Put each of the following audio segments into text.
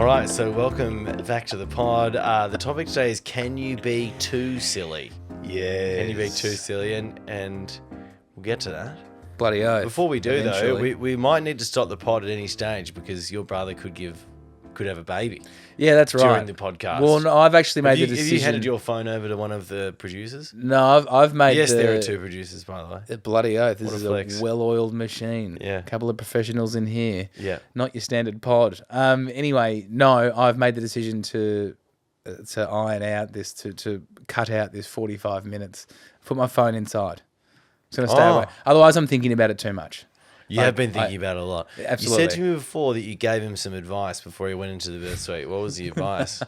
All right, so welcome back to the pod. The topic today is, can you be too silly? Yeah. Can you be too silly? And we'll get to that. Bloody oath. Before we do, eventually. though, we might need to stop the pod at any stage because your brother could have a baby. Yeah, that's right. During the podcast. Well, no, I've actually made the decision. Have you handed your phone over to one of the producers? No, I've made Yes, there are two producers, by the way. The bloody oath. This What a is flex. a well-oiled machine. Yeah. A couple of professionals in here. Yeah. Not your standard pod. Anyway, no, I've made the decision to iron out this, to cut out this 45 minutes. Put my phone inside. It's going to stay away. Otherwise, I'm thinking about it too much. You have been thinking about it a lot. Absolutely. You said to me before that you gave him some advice before he went into the birth suite. What was the advice?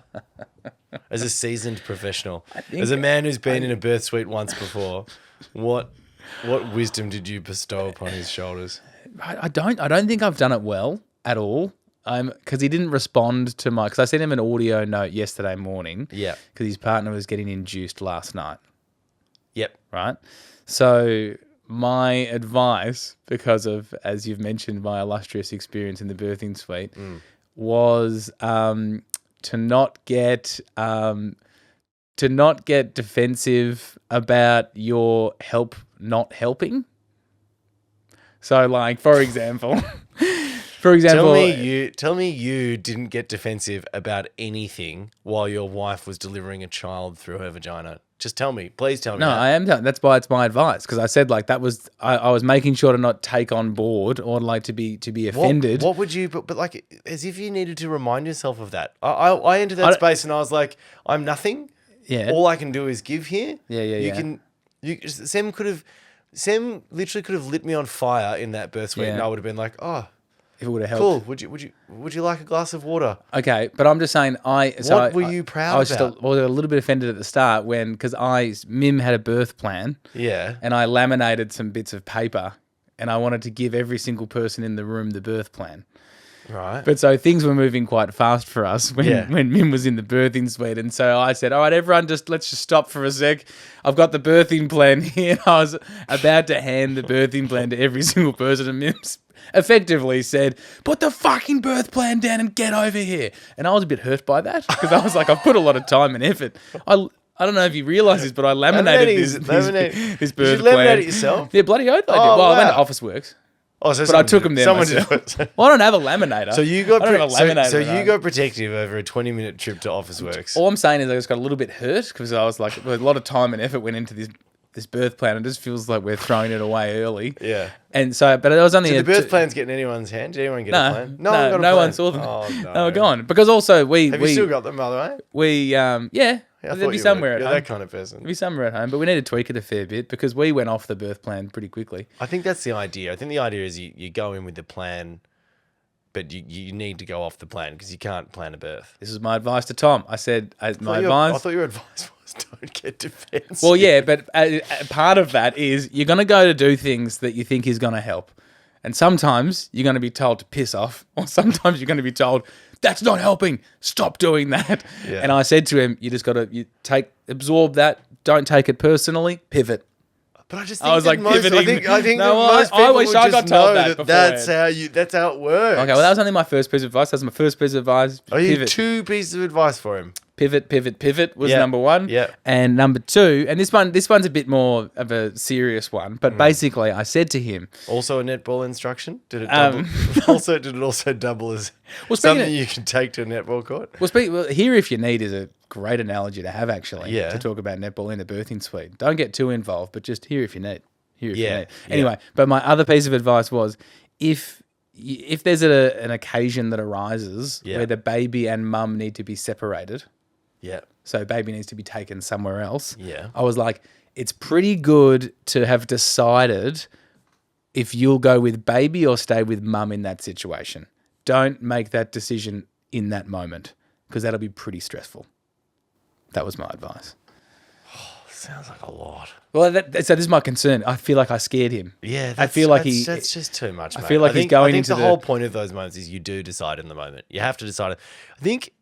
As a seasoned professional, as a man who's been in a birth suite once before, what wisdom did you bestow upon his shoulders? I don't think I've done it well at all. Because he didn't respond to because I sent him an audio note yesterday morning. Yeah. Because his partner was getting induced last night. Yep. Right. So my advice, because of, as you've mentioned, my illustrious experience in the birthing suite, was to not get defensive about your help not helping. So, like, for example, Tell me you didn't get defensive about anything while your wife was delivering a child through her vagina. Just tell me. Please tell me. No, that. I am. That's why it's my advice, because I said, like, that was I was making sure to not take on board or like to be offended. What would you? But like, as if you needed to remind yourself of that. I entered that space and I was like, I'm nothing. Yeah. All I can do is give here. Yeah. Sam literally could have lit me on fire in that birth suite, and I would have been like, oh. If it would have helped. Cool. Would you like a glass of water? Okay, but I'm just saying What were you proud I was about? I was a little bit offended at the start because Mim had a birth plan. Yeah. And I laminated some bits of paper and I wanted to give every single person in the room the birth plan. Right. But so things were moving quite fast for us when Mim was in the birthing suite. And so I said, all right, everyone, let's just stop for a sec. I've got the birthing plan here. And I was about to hand the birthing plan to every single person, and Mim's effectively said, put the fucking birth plan down and get over here. And I was a bit hurt by that because I was like, I've put a lot of time and effort. I don't know if you realise this, but I laminated this birth Did you plan. laminate it yourself? Yeah, bloody oath I did. Well, I went to Officeworks. Oh, so But I took them there myself. Well, I don't have a laminator. So you got got protective over a 20-minute trip to Officeworks. All I'm saying is I just got a little bit hurt because I was like, a lot of time and effort went into this birth plan. It just feels like we're throwing it away early. Yeah. And so, but it was only Did the birth plans get in anyone's hand? Did anyone get a plan? No one saw them. Oh, no. They were gone. Because also Have you still got them, by the way? There'd be somewhere at You're home. that kind of person. There'd be somewhere at home, but we need to tweak it a fair bit because we went off the birth plan pretty quickly. I think that's the idea. I think the idea is you go in with the plan, but you need to go off the plan because you can't plan a birth. This is my advice to Tom. I said, I thought your advice was don't get defensive. Well, yeah, but part of that is you're going to go to do things that you think is going to help. And sometimes you're going to be told to piss off, or sometimes you're going to be told, that's not helping, stop doing that. Yeah. And I said to him, you just got to absorb that, don't take it personally, pivot. But I just think pivoting. I think no, most people I wish would I just got told know that that's how it works. Okay, well, that was only my first piece of advice. That was my first piece of advice. Oh, you had 2 pieces of advice for him. Pivot was number 1. Yeah. And number 2, and this one's a bit more of a serious one, but basically I said to him. Also a netball instruction? Did it double? Did it also double as something you can take to a netball court? Well, here if you need is a great analogy to have actually. Yeah. To talk about netball in the birthing suite. Don't get too involved, but just here if you need. Anyway, but my other piece of advice was if there's an occasion that arises where the baby and mum need to be separated. Yeah. So baby needs to be taken somewhere else. Yeah. I was like, it's pretty good to have decided if you'll go with baby or stay with mum in that situation. Don't make that decision in that moment because that'll be pretty stressful. That was my advice. Sounds like a lot. Well, so this is my concern. I feel like I scared him. Yeah, I feel like that's just too much. Mate. I feel like he's going into the whole point of those moments is you do decide in the moment. You have to decide. I think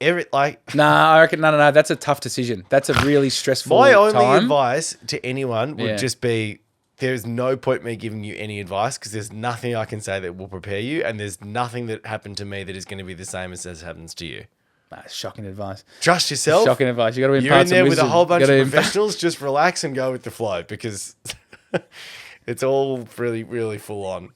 I reckon no. That's a tough decision. That's a really stressful My only time. advice to anyone would just be there's no point me giving you any advice because there's nothing I can say that will prepare you, and there's nothing that happened to me that is going to be the same as happens to you. Shocking advice. Trust yourself. Shocking advice. You got to impart You're in some there wisdom. with a whole bunch You of gotta professionals. Just relax and go with the flow because it's all really, really full on.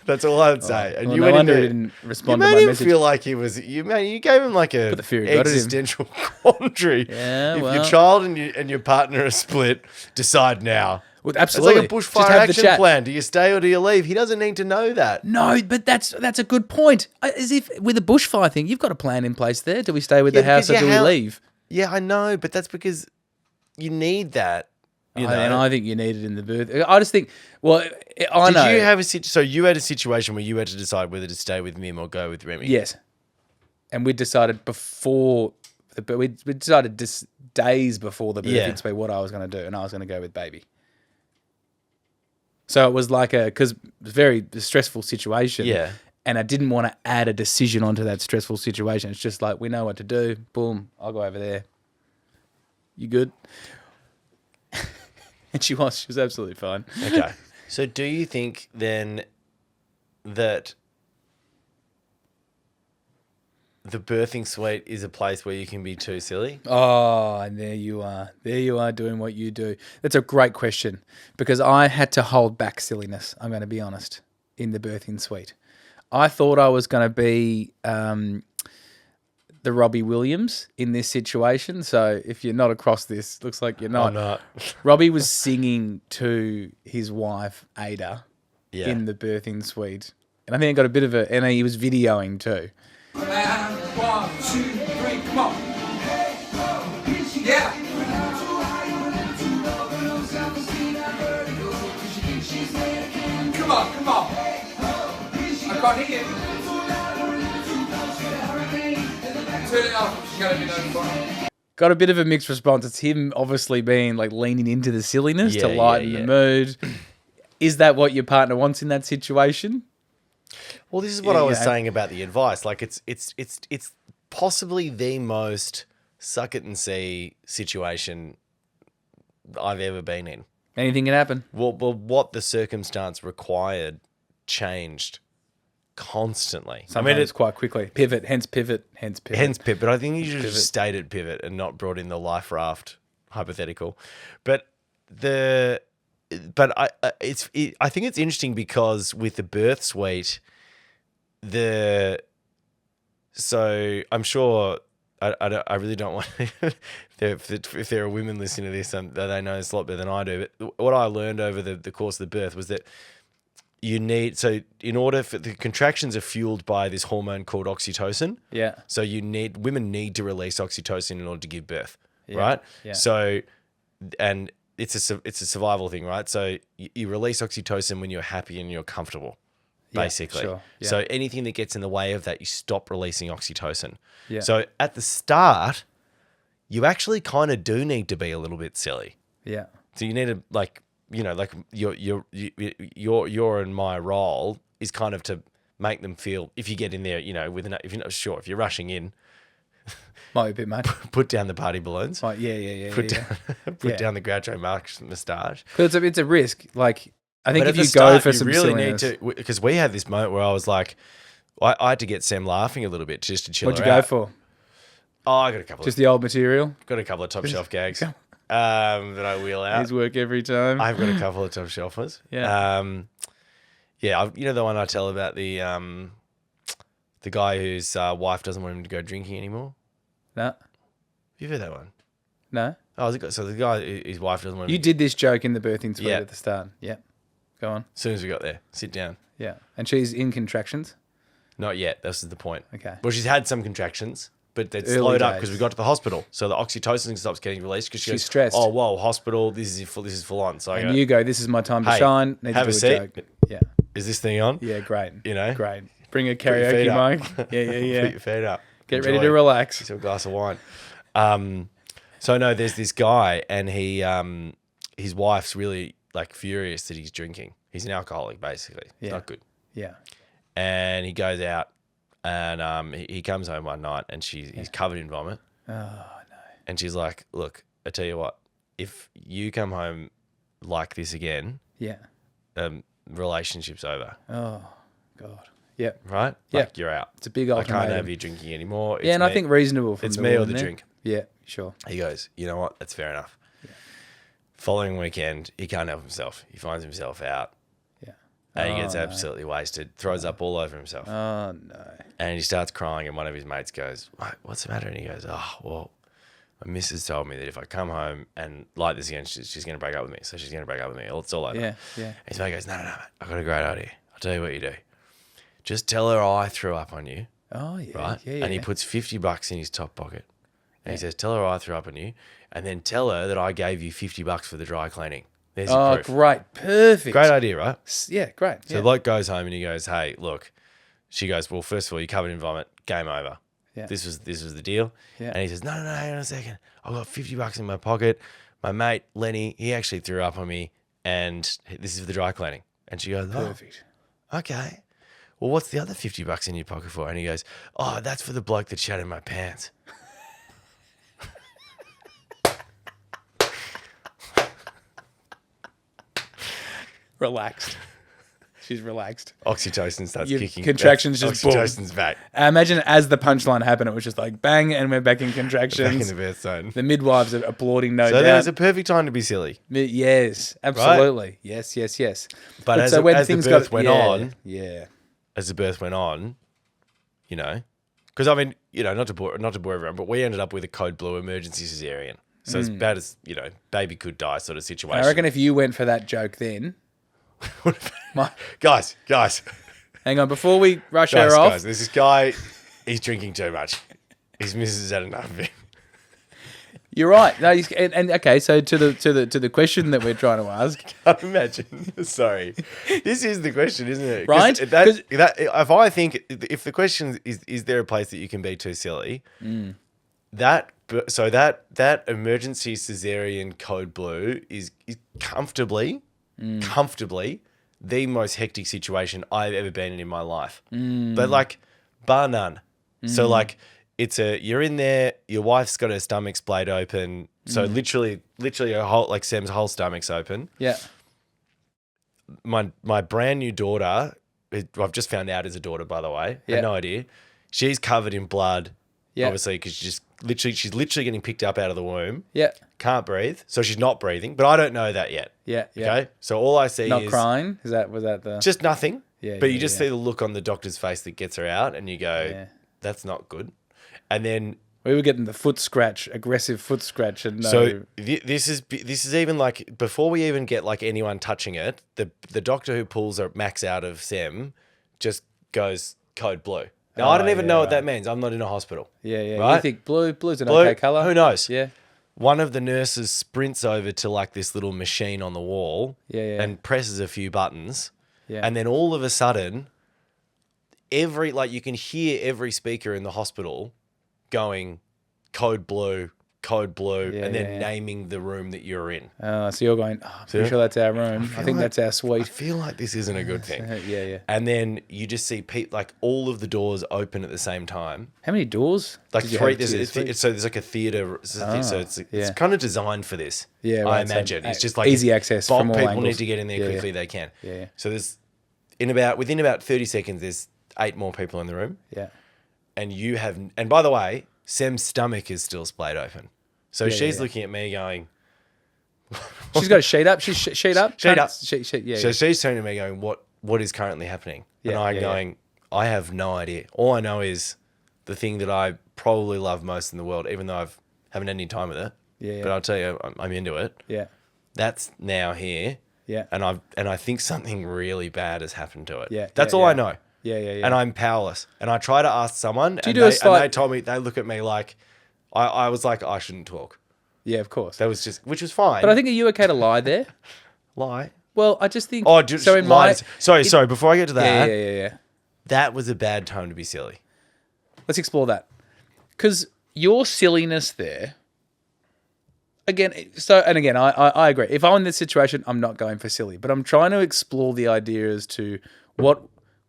That's all I would say. And Well, you no went wonder in he there, didn't you respond to made my him message. feel like he was. You gave him like a the fear he got at him. existential quandary. Yeah, if well. your child and your partner are split, decide now. Well, It's absolutely. like a Just bushfire have the action chat. plan. Do you stay or do you leave? He doesn't need to know that. No, but that's a good point. As if with the bushfire thing, you've got a plan in place there. Do we stay with the house or do we leave? Yeah, I know, but that's because you need that. You know? And I think you need it in the birth. I just think, well, I know. Did you have so you had a situation where you had to decide whether to stay with Mim or go with Remy? Yes. And we decided before, we decided just days before the birthing speed what I was going to do, and I was going to go with baby. So it was like because it was a very stressful situation. Yeah. And I didn't want to add a decision onto that stressful situation. It's just like, we know what to do. Boom, I'll go over there. You good? And she was absolutely fine. Okay. So do you think then that the birthing suite is a place where you can be too silly? Oh, and there you are. There you are doing what you do. That's a great question because I had to hold back silliness, I'm going to be honest, in the birthing suite. I thought I was going to be the Robbie Williams in this situation. So if you're not across this, looks like you're not. I'm not. Robbie was singing to his wife, Ada, Yeah. in the birthing suite. And I think I got a bit of and he was videoing too. And 1, 2, 3, come on. Yeah. Come on, come on. I can't hear you. Turn it off. She's gotta be notified. Got a bit of a mixed response. It's him obviously being like leaning into the silliness to Yeah, lighten yeah. the mood. Is that what your partner wants in that situation? Well, this is what I was saying about the advice. Like it's possibly the most suck it and see situation I've ever been in. Anything can happen. Well, what the circumstance required changed constantly. Sometimes it's quite quickly. Pivot, hence pivot, hence pivot. Hence pivot. But I think you should have just stayed at pivot and not brought in the life raft hypothetical. But I think it's interesting because with the birth suite, so I'm sure I really don't want if there are women listening to this, they know this a lot better than I do. But what I learned over the course of the birth was that you need, so in order for the contractions are fueled by this hormone called oxytocin. Yeah. So women need to release oxytocin in order to give birth, right? Yeah. So, and it's a survival thing, right? So you release oxytocin when you're happy and you're comfortable, basically. Sure. Yeah. So anything that gets in the way of that, you stop releasing oxytocin. Yeah. So at the start, you actually kind of do need to be a little bit silly. Yeah. So you need to your and my role is kind of to make them feel, if you get in there, if you're not sure, if you're rushing in, Might be a bit much. put down the party balloons. Like, yeah. Put down the Groucho Marx moustache. But it's a risk. Like, I think But if at the you go start, for you some really silliness, need to, because we had this moment where I was like, I had to get Sam laughing a little bit just to chill what'd her you go out. for? Oh, I got a couple. Just the old material? Got a couple of top shelf gags that I wheel out. His work every time. I've got a couple of top shelfers. Yeah. The one I tell about the guy whose wife doesn't want him to go drinking anymore. No. You've heard that one? No. Oh, so the guy, his wife doesn't want him. You did this joke in the birthing suite Yeah. at the start. Yeah. Go on. As soon as we got there, sit down. Yeah. And she's in contractions. Not yet. This is the point. Okay. Well, she's had some contractions, but they Early slowed up days. because we got to the hospital. So the oxytocin stops getting released because She's goes, stressed. Oh, whoa, hospital! This is full on. So I And go, you go, this is my time to Hey, shine. Need have to a do seat. joke. Yeah. is this thing on? Yeah, great. You know? Great. Bring a Put your karaoke feet up. mic. Yeah. Put your feet up. Get Enjoy. ready to relax. Get a glass of wine. So no, there's this guy, and his wife's really like furious that he's drinking. He's an alcoholic, basically. It's Yeah. not good. Yeah. And he goes out, and he comes home one night, and he's covered in vomit. Oh, no. And she's like, "Look, I tell you what, if you come home like this again, Yeah. Relationship's over, Oh, God. Yeah. right? Yeah. Like you're out. It's a big I ultimatum. can't have you drinking anymore. It's Yeah, and I me. think reasonable from It's the me or woman the there. drink. Yeah, sure. He goes, you know what? That's fair enough. Following weekend, he can't help himself. He finds himself out. Yeah. And he gets absolutely wasted, throws up all over himself. Oh, no. And he starts crying, and one of his mates goes, what's the matter? And he goes, oh, well, my missus told me that if I come home and like this again, she's going to break up with me. So she's going to break up with me. It's all over. Yeah. And his mate goes, no, mate, I've got a great idea. I'll tell you what you do. Just tell her I threw up on you, Oh, yeah. right? Yeah, And he puts $50 in his top pocket. And he says, tell her I threw up on you. And then tell her that I gave you $50 for the dry cleaning. There's your Oh, proof. great. Perfect. Great idea, right? Yeah, great. So the bloke goes home and he goes, hey, look. She goes, well, first of all, you're covered in vomit. Game over. Yeah. This was the deal. Yeah. And he says, no, hang on a second. I've got $50 in my pocket. My mate, Lenny, he actually threw up on me. And this is for the dry cleaning. And she goes, Perfect. oh, okay. Well, what's the other $50 in your pocket for? And he goes, oh, that's for the bloke that shat in my pants. Relaxed. She's relaxed. Oxytocin starts Your kicking. contractions just boom. Oxytocin's back. Imagine as the punchline happened, it was just like bang, and we're back in Back in contractions. the birth zone. The midwives are applauding, no So doubt. there's a perfect time to be silly. Yes, absolutely. Yes. But as so when the things birth went on, yeah, as the birth went on, you know, because I mean, you know, not to bore everyone, but we ended up with a code blue emergency cesarean. So as bad as, you know, baby could die sort of situation. I reckon if you went for that joke, then guys, hang on before we rush her off. guys, there's this guy, he's drinking too much. His missus has had enough of him. You're right. No, and okay. So to the question that we're trying to ask, Can't imagine. Sorry, this is the question, isn't it? Right? That if I think if the question is there a place that you can be too silly? That emergency cesarean code blue is comfortably the most hectic situation I've ever been in my life. But like bar none. So like you're in there, your wife's got her stomach splayed open. So literally her whole, like Sam's whole stomach's open. yeah, My brand new daughter, I've just found out is a daughter, by the way. Yeah. Had no idea. She's covered in blood. Yeah. Obviously, because she's literally getting picked up out of the womb. yeah, Can't breathe, so she's not breathing. But I don't know that yet. yeah. Okay, so all I see Not is crying. Was that the? just nothing. Yeah, but yeah, you just yeah. see the look on the doctor's face that gets her out, and you go, Yeah. "That's not good." And then We were getting the foot scratch, aggressive foot scratch, and no. so this is even like before we even get like anyone touching it, the doctor who pulls her max out of Sem just goes code blue. Now I don't even know what that means. I'm not in a hospital. yeah. Right? You think blue's an Blue, okay color? who knows? Yeah, One of the nurses sprints over to like this little machine on the wall Yeah. and presses a few buttons. yeah. And then all of a sudden, you can hear every speaker in the hospital going code blue, Yeah, and then yeah. naming the room that you're in. So you're going. Oh, I'm pretty sure that's our room. I think that's our I suite. feel like this isn't a good thing. Yeah. And then you just see like all of the doors open at the same time. How many doors? Like did you three. have? Two, So there's like a theater. So it's yeah. kind of designed for this. Yeah, I right, so, imagine it's just like easy access bulk from all people angles. need to get in there Yeah, quickly they can. Yeah. So there's within about 30 seconds, there's 8 more people in the room, Yeah. and and by the way, Sam's stomach is still splayed open. So she's yeah. looking at me going, She's got a sheet up. She's sheet up. Sheet up. Yeah. so she's turning to me going, what is currently happening? And Yeah, I'm yeah, going, I have no idea. All I know is the thing that I probably love most in the world, even though I haven't had any time with it. Yeah. But I'll tell you, I'm into it. Yeah. That's now here. Yeah. And I think something really bad has happened to it. Yeah, That's yeah, all I yeah. know. Yeah. And I'm powerless. And I try to ask someone, and you do a they slight- told me, they look at me like, I was like, I shouldn't talk. Yeah, of course. That was just, which was fine. But I think, are you okay to lie there? lie. Well, I just think. Oh, just so in lie. my. Sorry. Before I get to that, Yeah. that was a bad time to be silly. Let's explore that. Because your silliness there. Again, I agree. If I'm in this situation, I'm not going for silly, but I'm trying to explore the idea as to what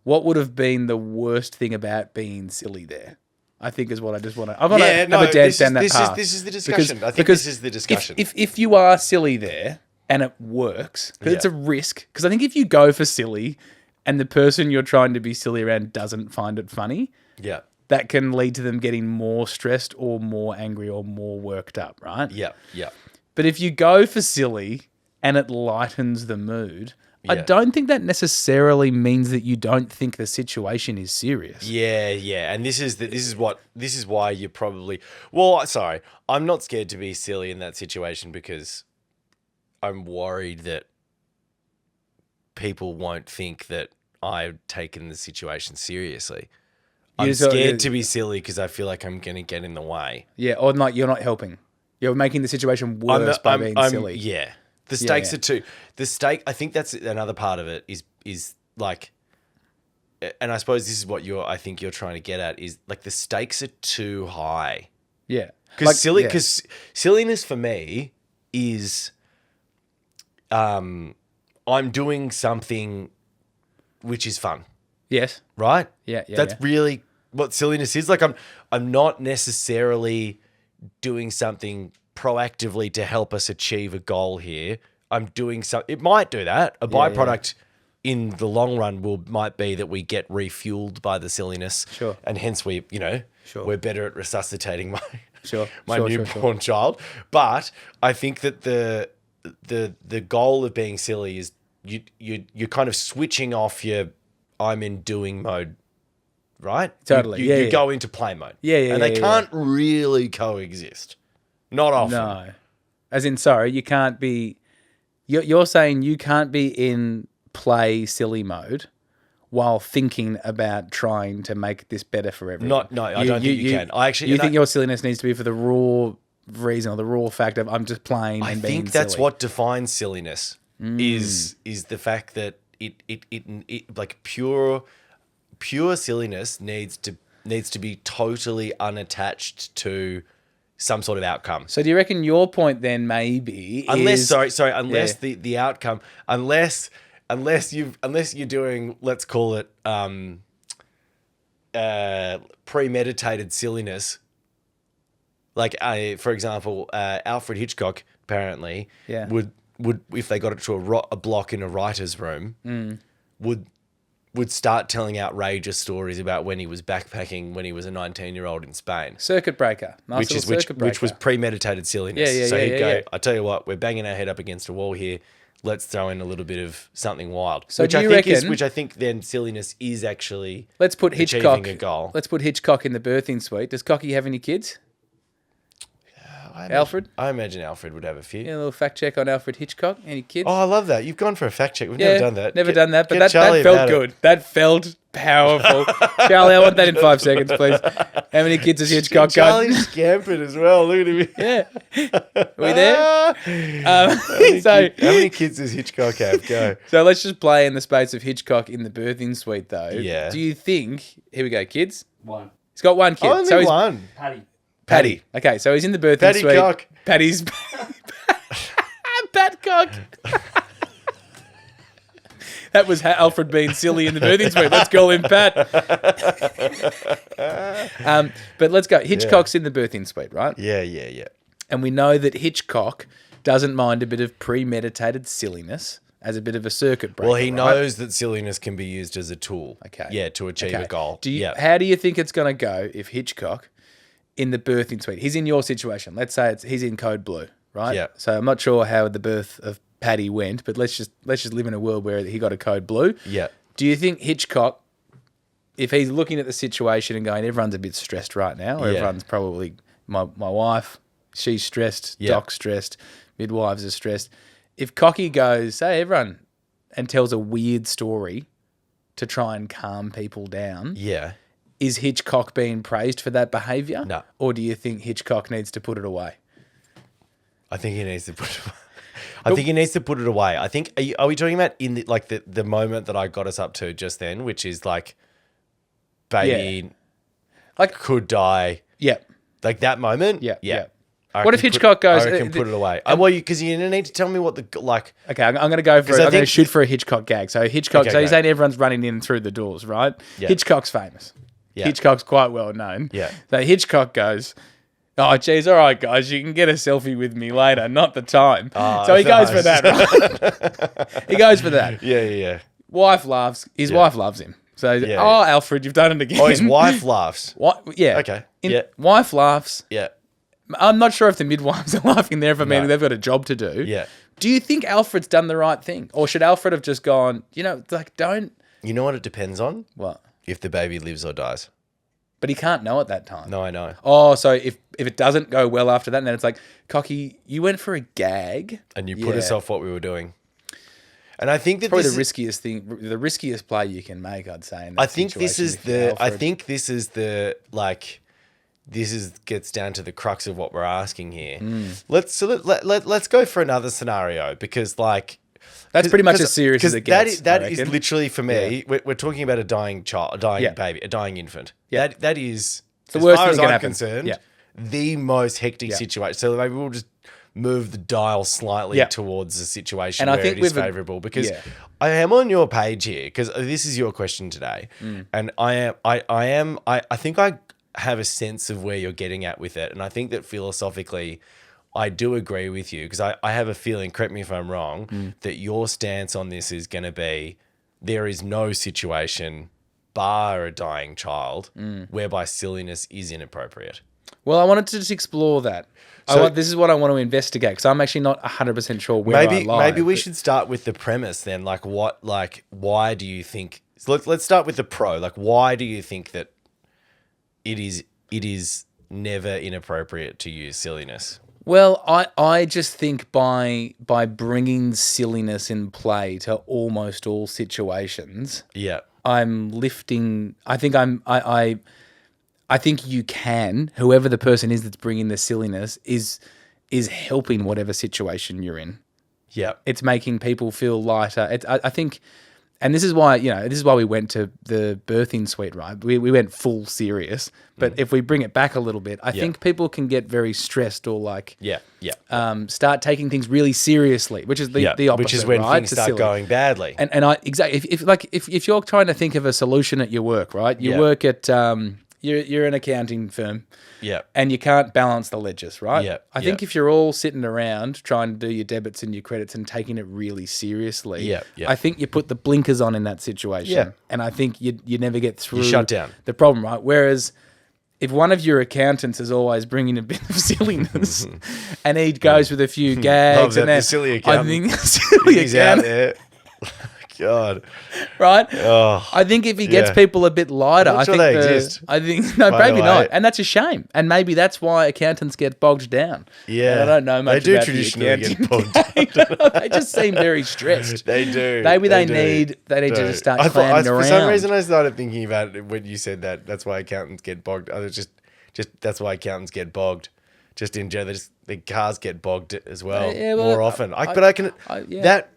would have been the worst thing about being silly there. I think is what I just want to. I want to have a dance down that path. This is the discussion. I think because this is the discussion. If you are silly there, and it works, because it's a risk. Because I think if you go for silly and the person you're trying to be silly around doesn't find it funny, Yeah. that can lead to them getting more stressed or more angry or more worked up, right? Yeah. Yeah. But if you go for silly and it lightens the mood, I Yeah. don't think that necessarily means that you don't think the situation is serious. Yeah, yeah, and this is why you're probably sorry, I'm not scared to be silly in that situation because I'm worried that people won't think that I've taken the situation seriously. I'm scared to be silly because I feel like I'm going to get in the way. Yeah, or like you're not helping. You're making the situation worse by being silly. Yeah, the stakes are too. I think that's another part of it is like, and I suppose this is what I think you're trying to get at is like the stakes are too high. Yeah, Because silliness for me is, I'm doing something which is fun, Yes. right? Yeah. That's really what silliness is. Like I'm not necessarily doing something proactively to help us achieve a goal here. I'm doing something. It might do that. A byproduct in the long run might be that we get refueled by the silliness. Sure. And hence we're better at resuscitating my newborn child. But I think that the goal of being silly is you're kind of switching off your I'm in doing mode, right? Totally. You go into play mode. And they can't really coexist. Not often. No. As in, sorry, you can't be... You're saying you can't be in play silly mode while thinking about trying to make this better for everyone. No, I don't think you can. You think your silliness needs to be for the raw reason or the raw fact of I'm just playing and being silly. I think that's what defines silliness is the fact that it like pure silliness needs to be totally unattached to some sort of outcome. So do you reckon your point then maybe is... Unless the outcome, unless you're doing, let's call it premeditated silliness. Like for example, Alfred Hitchcock apparently would if they got it to a block in a writer's room, would start telling outrageous stories about when he was backpacking when he was a 19-year-old in Spain. Circuit breaker. Which was premeditated silliness. So he'd go, I tell you what, we're banging our head up against a wall here. Let's throw in a little bit of something wild. So which I think then silliness is actually achieving a goal. Let's put Hitchcock in the birthing suite. Does Cocky have any kids? Alfred? I imagine Alfred would have a few. Yeah, a little fact check on Alfred Hitchcock. Any kids? Oh, I love that. You've gone for a fact check. We've never done that. Never done that, but that felt good. That felt powerful. Charlie, I want that in 5 seconds, please. How many kids has Hitchcock got? Charlie scampered as well. Look at him. Yeah. Are we there? How many kids does Hitchcock have? Go. So let's just play in the space of Hitchcock in the birthing suite, though. Yeah. Do you think... Here we go, kids. One. He's got one kid. Only one. Paddy. Okay, so he's in the birthing Paddy suite. cock. Paddy's... Patcock. That was Alfred being silly in the birthing suite. Let's call him Pat. But let's go. Hitchcock's in the birthing suite, right? Yeah. And we know that Hitchcock doesn't mind a bit of premeditated silliness as a bit of a circuit breaker. Well, he knows that silliness can be used as a tool. Okay. Yeah, to achieve a goal. How do you think it's going to go if Hitchcock in the birthing suite, he's in your situation. Let's say he's in code blue, right? Yeah. So I'm not sure how the birth of Paddy went, but let's just live in a world where he got a code blue. Yeah. Do you think Hitchcock, if he's looking at the situation and going, everyone's a bit stressed right now, or everyone's probably my wife, she's stressed, Doc's stressed, midwives are stressed. If Cocky goes, hey everyone, and tells a weird story to try and calm people down, is Hitchcock being praised for that behaviour? No. Or do you think Hitchcock needs to put it away? I think he needs to put it away. I think, are we talking about in the moment that I got us up to just then, which is like baby could die. Yeah. Like that moment? Yeah. What if Hitchcock goes... I can put it away. Because you need to tell me what the... like. Okay, I'm going to go for it. I'm going to shoot for a Hitchcock gag. So Hitchcock... so he's saying everyone's running in through the doors, right? Yeah. Hitchcock's famous. Yeah. Hitchcock's quite well known. Yeah. So Hitchcock goes, Oh, geez, all right, guys, you can get a selfie with me later, not the time. Oh, So he goes for nice. that, right? He goes for that. Yeah. Wife laughs. His wife loves him. So, Yeah. oh, Alfred, you've done it again. Oh, his wife laughs. What? Yeah. Okay. Yeah. Wife laughs. Yeah. I'm not sure if the midwives are laughing there, but maybe No. they've got a job to do. Yeah. Do you think Alfred's done the right thing? Or should Alfred have just gone, don't... You know what it depends on? What? If the baby lives or dies. But he can't know at that time. No, I know. Oh, so if it doesn't go well after that, then it's like, Cocky, you went for a gag. And you put us off what we were doing. And I think that Probably this the is, riskiest thing, the riskiest play you can make, I'd say. In that I think this situation is if you're the. I Alfred. think this is the like. This is gets down to the crux of what we're asking here. Let's go for another scenario because like That's pretty much as serious as it gets. That I is reckon. literally for me. We're talking about a dying child, a dying Yeah. baby, a dying infant. Yeah. That is the as worst far thing as that can I'm happen. concerned. Yeah. The most hectic Yeah. situation. So maybe we'll just move the dial slightly Yeah. towards a situation And I where think it is with a- favourable because yeah. I am on your page here because this is your question today, and I think I have a sense of where you're getting at with it, and I think that philosophically, I do agree with you because I have a feeling. Correct me if I'm wrong. That your stance on this is going to be there is no situation, bar a dying child, whereby silliness is inappropriate. Well, I wanted to just explore that. This is what I want to investigate because I'm actually not 100% sure where I lie. Maybe we should start with the premise then. Why do you think? So let's start with the pro. Like, why do you think that it is never inappropriate to use silliness? Well, I just think by bringing silliness in play to almost all situations, Yeah. I'm lifting. I think you can. Whoever the person is that's bringing the silliness is helping whatever situation you're in. Yeah. It's making people feel lighter. I think, and this is why we went to the birthing suite, right? We went full serious. But if we bring it back a little bit, I think people can get very stressed or like start taking things really seriously, which is the opposite, which is when right, things to start silly. going badly. And I exactly if you're trying to think of a solution at your work, right? You work at you're an accounting firm. Yeah. And you can't balance the ledgers, right? Yeah, I think if you're all sitting around trying to do your debits and your credits and taking it really seriously, Yeah. I think you put the blinkers on in that situation. Yeah. And I think you never get through shut down. the problem, right? Whereas if one of your accountants is always bringing a bit of silliness and he goes with a few gags Love that, and then the silly I accountant. think silly He's out accountant, there. God. right? Oh. I think if he gets Yeah. people a bit lighter, I'm not I sure think they exist, I think no, by maybe the not, way. and that's a shame. And maybe that's why accountants get bogged down. Yeah. And I don't know much They do about traditionally the get accounting bogged game. They just seem very stressed. They do. Maybe they do. need to just start I clowning For around. some reason, I started thinking about it when you said that. That's why accountants get bogged. I was just that's why accountants get bogged. Just in general, the cars get bogged as well, Yeah, well, more often. That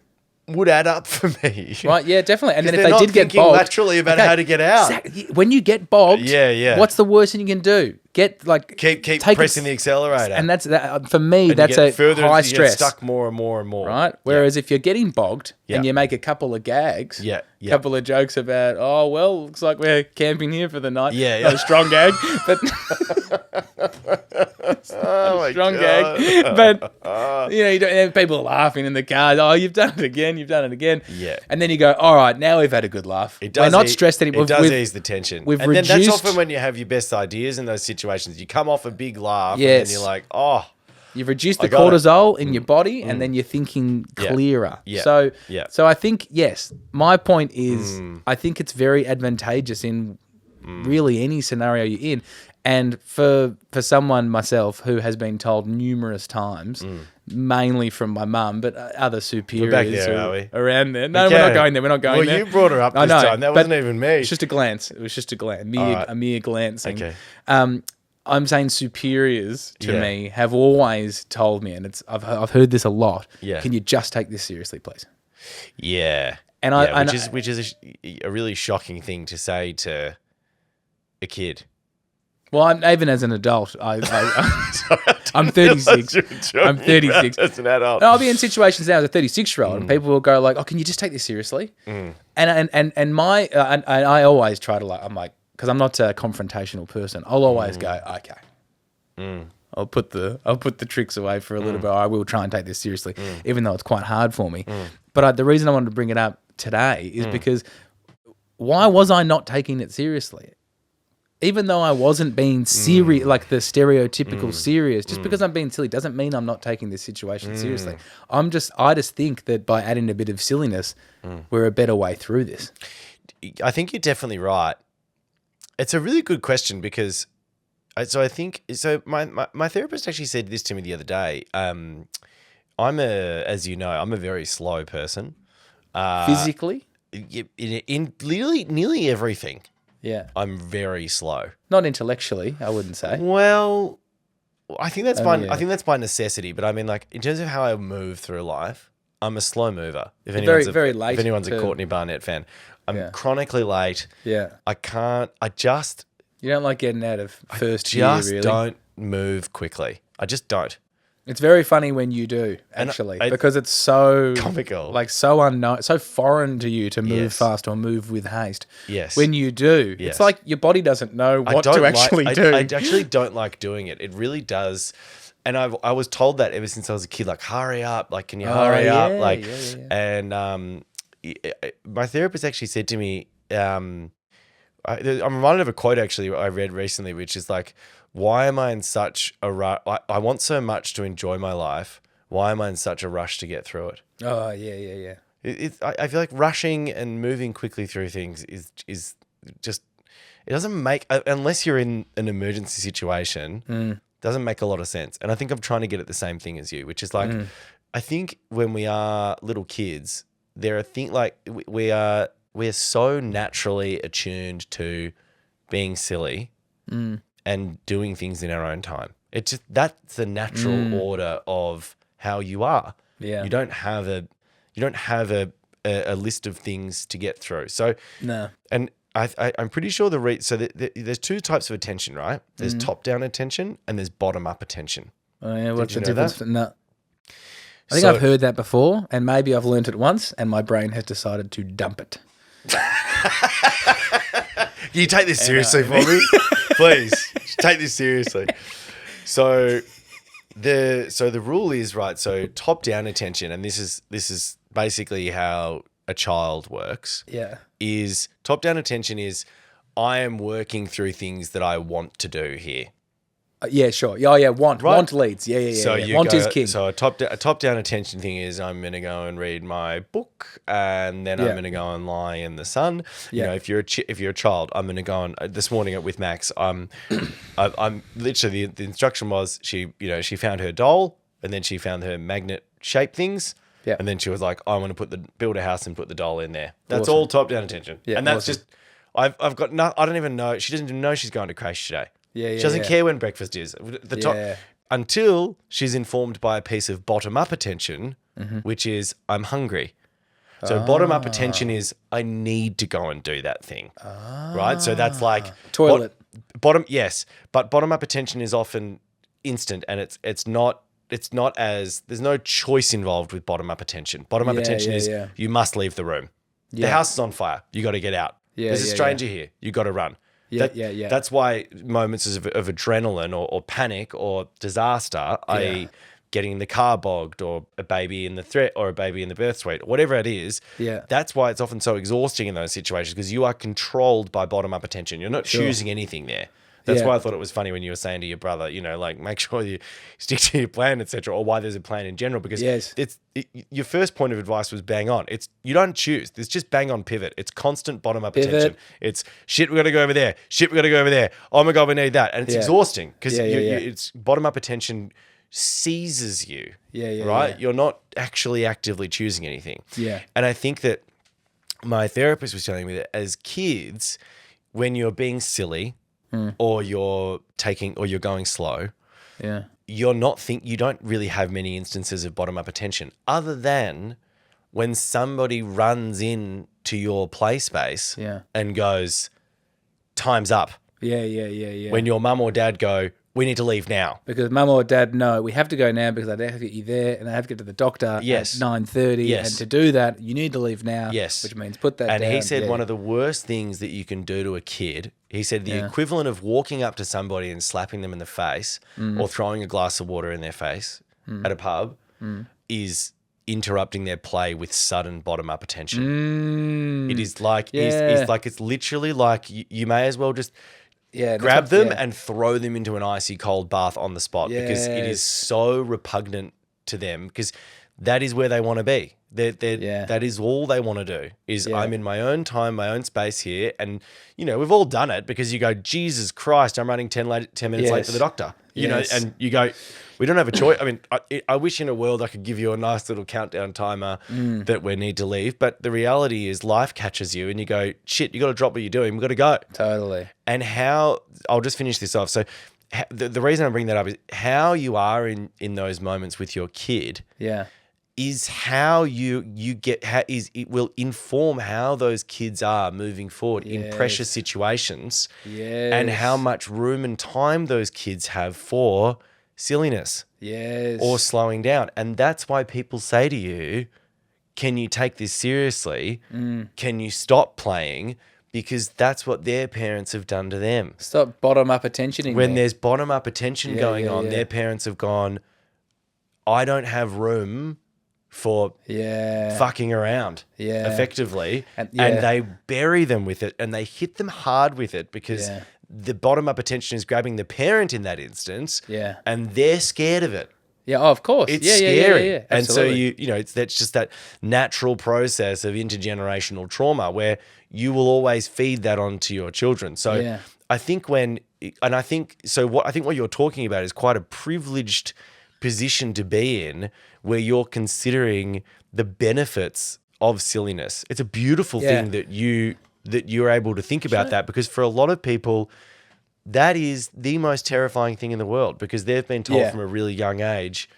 would add up for me. Right, yeah, definitely. And then if they're they not did get thinking bogged, laterally about how to get out. Exactly. When you get bogged, Yeah. what's the worst thing you can do? Keep Keep take pressing the accelerator. and that's that. For me, And that's you a get further, high you get stress. stuck more and more and more. Right? Whereas if you're getting bogged and Yeah. you make a couple of gags, Yeah. couple of jokes about, oh, well, looks like we're camping here for the night. Yeah. Not a strong gag, but Oh my strong God. gag. But, you don't have people laughing in the car. Oh, you've done it again. You've done it again. Yeah. And then you go, all right, now we've had a good laugh. We're not stressed anymore. It does ease the tension. we've and then that's reduced- often when you have your best ideas in those situations. You come off a big laugh and Yes. then you're like, oh, You've reduced the I got it. cortisol in your body, and then you're thinking Yeah. clearer. Yeah. So, Yeah. so I think yes. My point is, I think it's very advantageous in really any scenario you're in, and for someone myself who has been told numerous times, mainly from my mum, but other superiors back there, who are we? around there. No, Okay. we're not going there. We're not going well, there. you brought her up I this know, time. That but wasn't even me. It's just a glance. It was just a glance, a mere glancing. Okay. I'm saying superiors to Yeah. me have always told me, and I've heard this a lot. Yeah. Can you just take this seriously, please? Yeah. And which is a really shocking thing to say to a kid. Well, even as an adult, I'm 36. I'm 36. As an adult. And I'll be in situations now as a 36-year-old, and people will go like, "Oh, can you just take this seriously?" And I always try to I'm like, because I'm not a confrontational person, I'll always go, "Okay, I'll put the tricks away for a little bit. I will try and take this seriously, even though it's quite hard for me. But the reason I wanted to bring it up today is because why was I not taking it seriously? Even though I wasn't being serious, like the stereotypical serious, just because I'm being silly doesn't mean I'm not taking this situation seriously. I just think that by adding a bit of silliness, we're a better way through this. I think you're definitely right. It's a really good question because, my therapist actually said this to me the other day. As you know, I'm a very slow person. Physically? In literally nearly everything. Yeah. I'm very slow. Not intellectually, I wouldn't say. Well, I think that's yeah. I think that's by necessity. But I mean, like in terms of how I move through life, I'm a slow mover. If very late If anyone's a too. Courtney Barnett fan, I'm Yeah. chronically late. Yeah. You don't like getting out of first year, Just really. don't move quickly. I just don't. It's very funny when you do, actually, because it's so comical, like so unknown, so foreign to you to move Yes. fast or move with haste. Yes. When you do, Yes. it's like your body doesn't know what to actually I do. actually don't like doing it. It really does. And I was told that ever since I was a kid, like, hurry up, like, can you hurry up? Like, and my therapist actually said to me, I'm reminded of a quote actually I read recently, which is like, why am I in such a rush? I want so much to enjoy my life. Why am I in such a rush to get through it? Oh, yeah. I feel like rushing and moving quickly through things is just, it doesn't make, unless you're in an emergency situation, doesn't make a lot of sense. And I think I'm trying to get at the same thing as you, which is like, I think when we are little kids, there are things like we're so naturally attuned to being silly and doing things in our own time. It's just, that's the natural order of how you are. Yeah. You don't have a list of things to get through. So No. and I'm pretty sure there's two types of attention, right? There's top-down attention and there's bottom-up attention. Oh, yeah. What's the you know difference? that? No. I think I've heard that before, and maybe I've learnt it once, and my brain has decided to dump it. Can you take this seriously for me? Please, take this seriously. So the rule is, right, so top-down attention, and this is basically how a child works. Yeah. Is top-down attention is I am working through things that I want to do here. Yeah, sure. Oh, yeah, want. Right. Want leads. Yeah. So you want go, is king. So a top-down attention thing is I'm going to go and read my book, and then I'm going to go and lie in the sun. You know, if you're a child, I'm going to go and this morning with Max. I'm literally the instruction was she found her doll, and then she found her magnet shaped things. Yeah. And then she was like, I want to build a house and put the doll in there. That's Awesome. all top-down attention. Yeah, and that's awesome. just I've got no, I don't even know. She doesn't even know she's going to crash today. Yeah, She doesn't care when breakfast is. Until she's informed by a piece of bottom-up attention, which is I'm hungry. So bottom-up attention is I need to go and do that thing, right? So that's like Toilet. Yes, but bottom-up attention is often instant, and it's not as there's no choice involved with bottom-up attention. Bottom-up attention is you must leave the room. The house is on fire. You got to get out. There's a stranger here. You got to run. That's why moments of adrenaline or panic or disaster, i.e. getting the car bogged or a baby in the threat or a baby in the birth suite, whatever it is, that's why it's often so exhausting in those situations because you are controlled by bottom-up attention. You're not choosing anything there. That's why I thought it was funny when you were saying to your brother, like make sure you stick to your plan, etc., or why there's a plan in general. Because your first point of advice was bang on. You don't choose. It's just bang on pivot. It's constant bottom up attention. It's shit. We got to go over there. Shit. We got to go over there. Oh my god, we need that, and it's exhausting because it's bottom up attention seizes you. Right. You're not actually actively choosing anything. And I think that my therapist was telling me that as kids, when you're being silly. Or you're going slow. You don't really have many instances of bottom up attention other than when somebody runs in to your play space and goes, time's up. Yeah. When your mum or dad go, we need to leave now. Because mum or dad know we have to go now because I have to get you there and I have to get to the doctor at 9:30. Yes. And to do that, you need to leave now. Yes. Which means put that down. And he said one of the worst things that you can do to a kid, he said the equivalent of walking up to somebody and slapping them in the face or throwing a glass of water in their face at a pub is interrupting their play with sudden bottom-up attention. It is like, it's literally like you may as well just grab them and throw them into an icy cold bath on the spot because it is so repugnant to them because that is where they want to be. That is all they want to do is I'm in my own time, my own space here. And, you know, we've all done it because you go, Jesus Christ, I'm running 10 minutes late for the doctor. You know, and you go, we don't have a choice. I mean, I wish in a world I could give you a nice little countdown timer that we need to leave. But the reality is life catches you and you go, shit, you got to drop what you're doing. We've got to go. Totally. And I'll just finish this off. So the reason I bring that up is how you are in those moments with your kid. Yeah. Is how you get it will inform how those kids are moving forward in pressure situations and how much room and time those kids have for silliness or slowing down. And that's why people say to you, can you take this seriously? Can you stop playing? Because that's what their parents have done to them. Stop bottom-up attentioning. When there's bottom-up attention going on, their parents have gone, I don't have room for fucking around effectively. And they bury them with it and they hit them hard with it because the bottom-up attention is grabbing the parent in that instance and they're scared of it. Yeah, oh, of course. It's scary. Yeah, and so that's just that natural process of intergenerational trauma where you will always feed that onto your children. So I think what you're talking about is quite a privileged position to be in where you're considering the benefits of silliness. It's a beautiful thing that you're able to think about that because for a lot of people that is the most terrifying thing in the world because they've been told from a really young age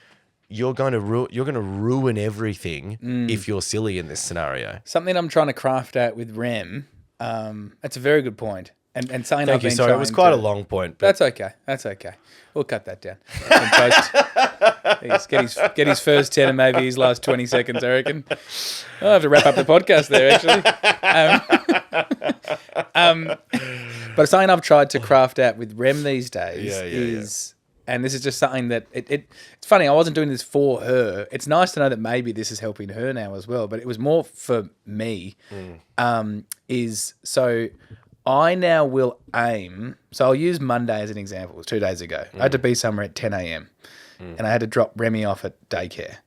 you're going to ruin everything if you're silly in this scenario. Something I'm trying to craft out with Rem. That's a very good point. And something I've been Sorry, it was quite a long point. But That's okay. We'll cut that down. Get his first 10 and maybe his last 20 seconds, I reckon. I'll have to wrap up the podcast there, actually. But something I've tried to craft out with Rem these days is, and this is just something that, it's funny, I wasn't doing this for her. It's nice to know that maybe this is helping her now as well, but it was more for me, so I now will aim. So I'll use Monday as an example. It was 2 days ago. I had to be somewhere at 10 a.m. And I had to drop Remy off at daycare.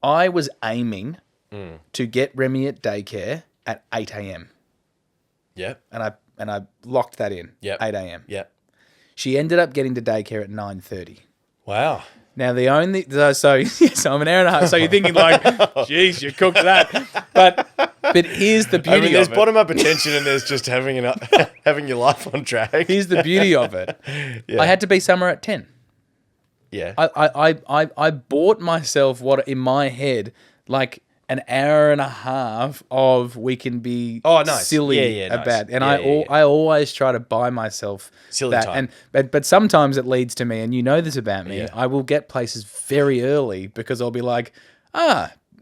I was aiming to get Remy at daycare at 8 a.m. Yep. And I locked that in. 8 a.m. Yep. She ended up getting to daycare at 9:30. Wow. Now the only so I'm an hour and a half. So you're thinking like, geez, you cooked that. But here's the beauty. I mean, there's bottom up attention and there's just having your life on track. Here's the beauty of it. I had to be somewhere at 10. Yeah. I bought myself what in my head like an hour and a half of we can be silly about. And I always try to buy myself silly that. time. But sometimes it leads to me, and you know this about me, I will get places very early because I'll be like,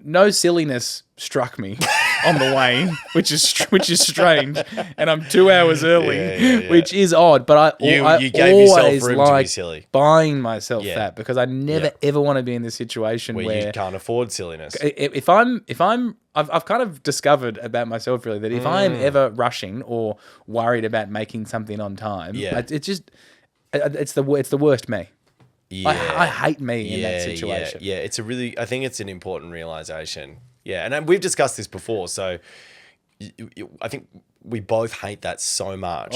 no silliness struck me on the way, which is strange, and I'm 2 hours early, which is odd. But I gave always yourself room like to be silly. Buying myself that because I never ever want to be in this situation where you can't afford silliness. I've kind of discovered about myself really that if I am ever rushing or worried about making something on time, it's the worst me. Yeah. I hate me in that situation. Yeah, I think it's an important realization. Yeah, and we've discussed this before, so I think we both hate that so much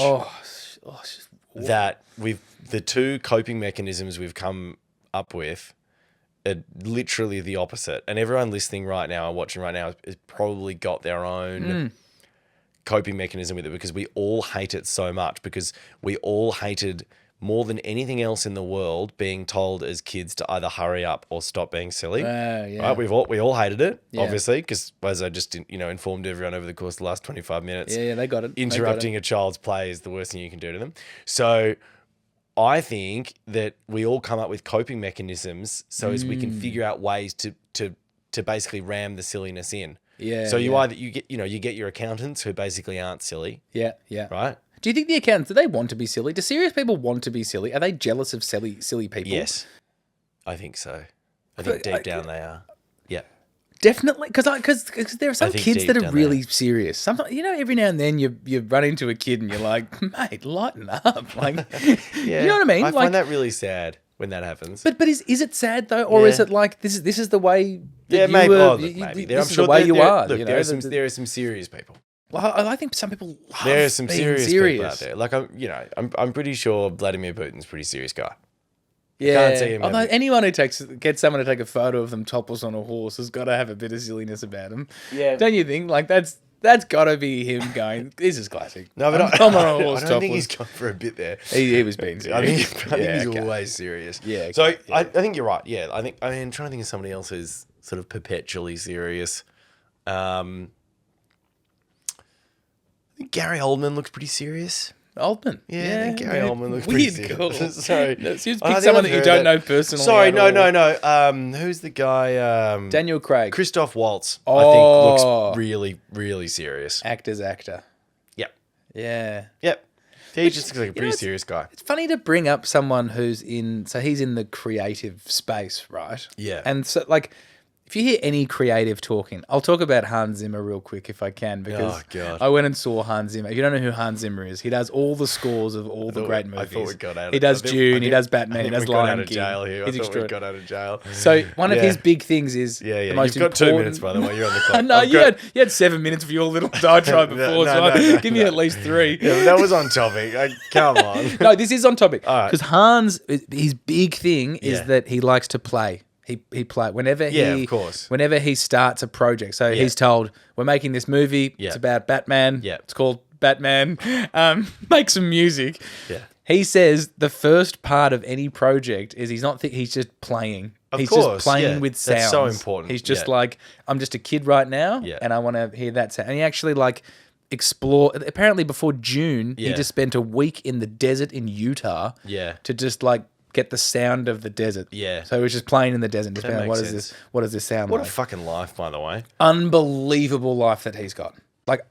that the two coping mechanisms we've come up with are literally the opposite. And everyone listening right now or watching right now has probably got their own coping mechanism with it because we all hate it so much because we all hated more than anything else in the world being told as kids to either hurry up or stop being silly. Right? We all hated it, obviously, because as I just informed everyone over the course of the last 25 minutes. Yeah, they got it. Interrupting a child's play is the worst thing you can do to them. So I think that we all come up with coping mechanisms so as we can figure out ways to basically ram the silliness in. Yeah. So you get your accountants who basically aren't silly, Yeah, yeah. right? Do you think the accountants, do they want to be silly? Do serious people want to be silly? Are they jealous of silly people? Yes, I think so. I think deep down they are. Yeah. Definitely, because there are some think kids deep that are down really serious. Sometimes, every now and then you run into a kid and you're like, mate, lighten up. Like, Yeah. you know what I mean? I Like, find that really sad when that happens. but is it sad though, or is Yeah. it like this is the way? That Yeah, you maybe. were, Oh, look, you- maybe. This I'm is sure the way there- you there- are. Look, you there know? are some serious people. Well, I think some people love There are some being serious people out there. Like I'm pretty sure Vladimir Putin's a pretty serious guy. Yeah. can't see him Although having- anyone who gets someone to take a photo of them topless on a horse has got to have a bit of silliness about them. Yeah. Don't you think? Like that's got to be him going. This is classic. No, but I'm on a horse I don't think topless. he's gone for a bit there. He was being serious. I think he's okay. always serious. Yeah, So okay, I think you're right. Yeah. I'm trying to think of somebody else who's sort of perpetually serious. I think Gary Oldman looks pretty serious. Oldman. Yeah, I think Gary Oldman looks weird pretty call. serious. Sorry. No, so you I pick think someone I've that you heard don't that. know personally. Sorry, at no. all. Who's the guy? Daniel Craig. Christoph Waltz. I Oh. think looks really, really serious. Actor's actor. Yep. Yeah. Yep. He just looks like a pretty it's- serious guy. It's funny to bring up someone who's he's in the creative space, right? Yeah. And so, like, if you hear any creative talking, I'll talk about Hans Zimmer real quick if I can, because Oh, God. I went and saw Hans Zimmer. If you don't know who Hans Zimmer is, he does all the scores of all the great movies. I thought we got out of He does I think- Dune, I he think- does I Batman, he think does we got Lion out of King. jail here. I He's thought we extraordinary. got out of jail. So one of Yeah. his big things is Yeah. the most You've got 2 important. minutes, by the way. You're on the clock. No, I've you got- had 7 minutes for your little diatribe before, so give me at least 3. Yeah, but that was on topic. Come on. No, this is on topic All right. because Hans, his big thing is Yeah. that he likes to play. He play whenever Yeah, of course. Whenever he starts a project. So he's told, we're making this movie. Yeah. It's about Batman. Yeah. It's called Batman. Make some music. Yeah. He says the first part of any project is he's just playing. He's course, just playing yeah. with sounds. That's so important, He's just yeah. like, I'm just a kid right now, Yeah. and I want to hear that sound. And he actually like explore. Apparently, before June, he Yeah. just spent a week in the desert in Utah. Yeah. To just like get the sound of the desert. Yeah. So he was just playing in the desert, just That going, makes what is sense. this? What does this sound What a like? fucking life, by the way. Unbelievable life that he's got. Like,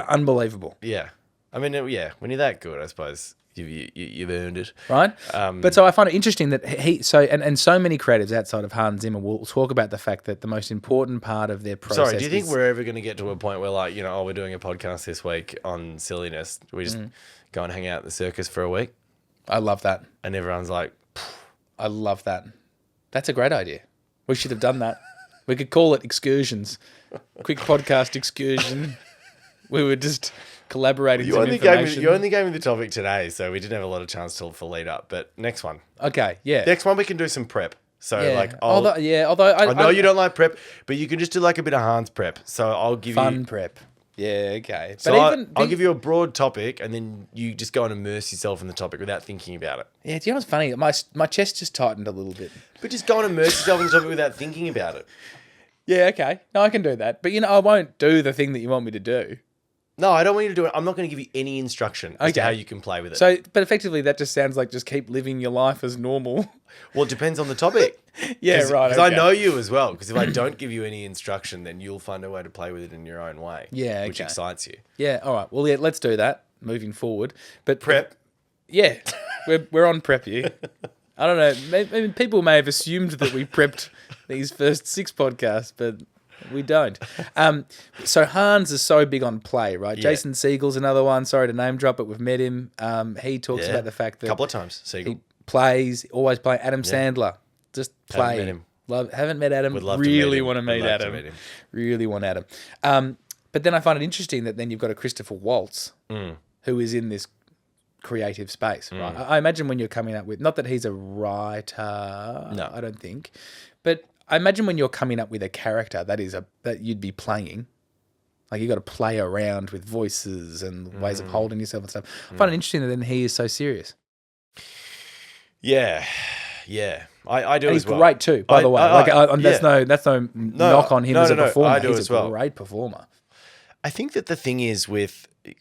unbelievable. Yeah. I mean, when you're that good, I suppose you've earned it. Right? But so I find it interesting that and so many creatives outside of Hans Zimmer will talk about the fact that the most important part of their process Sorry, do you think is- we're ever going to get to a point where, like, we're doing a podcast this week on silliness? We just go and hang out at the circus for a week, I love that. and everyone's like, I love that. That's a great idea. We should have done that. We could call it excursions. Quick podcast excursion. We were just collaborating you some only information. gave me the topic today, so we didn't have a lot of chance for lead up. But next one, Okay, yeah. next one, we can do some prep. So yeah. like, although I know you don't like prep, but you can just do like a bit of Hans prep. So I'll give fun you. prep. Yeah, okay. So But I'll give you a broad topic, and then you just go and immerse yourself in the topic without thinking about it. Yeah, do you know what's funny? My chest just tightened a little bit. But just go and immerse yourself in the topic without thinking about it. Yeah, okay. No, I can do that. But I won't do the thing that you want me to do. No, I don't want you to do it. I'm not going to give you any instruction as to Okay. how you can play with it. So, but effectively, that just sounds like just keep living your life as normal. Well, it depends on the topic. Yeah, right. Because I okay. know you as well. Because if I don't give you any instruction, then you'll find a way to play with it in your own way. Yeah, Which okay. excites you. Yeah, all right. Well, yeah, let's do that moving forward. But Prep. Yeah, we're on prep here. I don't know. Maybe people may have assumed that we prepped these first 6 podcasts, but we don't. So Hans is so big on play, right? Yeah. Jason Siegel's another one. Sorry to name drop, but we've met him. He talks Yeah. about the fact A that couple of times, Siegel. he plays, always play. Adam Sandler, just play. met him. Haven't met Adam. Would love to meet really him. want to Would meet love to Adam. meet him. Really want Adam. But then I find it interesting that then you've got a Christopher Waltz who is in this creative space, right? I imagine when you're coming up with, not that he's a writer, No. I don't think, but I imagine when you're coming up with a character that you'd be playing, like you got to play around with voices and ways of holding yourself and stuff. I find it interesting that then he is so serious. Yeah. I do And as he's well. great too, by the way. That's yeah. no knock on him as a performer. I do he's as a well. great performer. I think that the thing is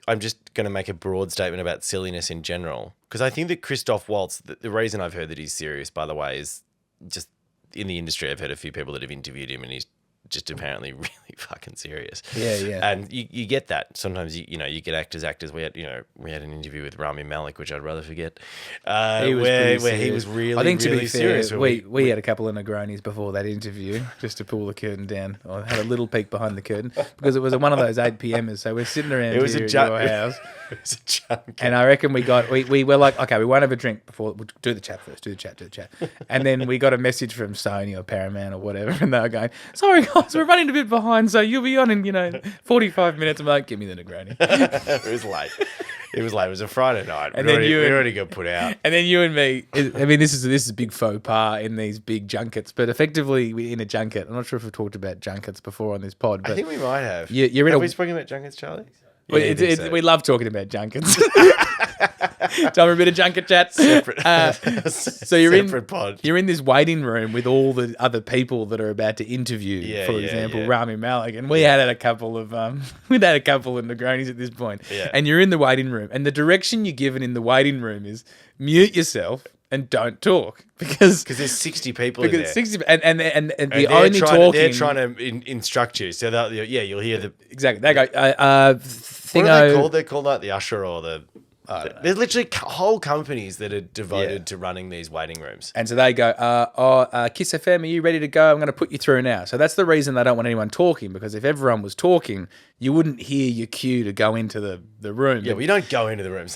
I'm just going to make a broad statement about silliness in general, because I think that Christoph Waltz, the reason I've heard that he's serious, by the way, is just in the industry. I've heard a few people that have interviewed him, and he's just apparently really fucking serious. Yeah. And you get that. Sometimes you get actors. We had an interview with Rami Malek, which I'd rather forget. He was pretty where he serious. was really, I think to really be serious. fair, we had a couple of Negronis before that interview just to pull the curtain down. I had a little peek behind the curtain because it was one of those 8 p.m.ers. So we're sitting around It was here a at junk. your house. It was a junk. And I reckon we were like, okay, we won't have a drink before. We'll do the chat first. Do the chat. And then we got a message from Sony or Paramount or whatever, and they were going, "Sorry guys, we're running a bit behind, so you'll be on in 45 minutes." I'm like, "Give me the Negroni." It was late. It was a Friday night. And we then already got put out. And then you and me. I mean, this is a big faux pas in these big junkets, but effectively we're in a junket. I'm not sure if we've talked about junkets before on this pod, but I think we might have. You're in have a. we spoken about junkets, Charlie? Well, Yeah, I think so. we love talking about junkets. Tell me a bit of junket chat. So you're Separate pod. You're in this waiting room with all the other people that are about to interview. Yeah, for yeah, example, yeah. Rami Malek, and we had a couple of Negronis at this point. Yeah. And you're in the waiting room, and the direction you're given in the waiting room is mute yourself and don't talk because there's 60 people in there. 60 and the And only talking. They're trying to instruct you. So you'll hear the. Exactly. They go. What are they called? They're called like the usher or the. There's literally whole companies that are devoted to running these waiting rooms. And so they go, Kiss FM, are you ready to go? I'm going to put you through now. So that's the reason they don't want anyone talking, because if everyone was talking, you wouldn't hear your cue to go into the room. Yeah, well, you don't go into the room.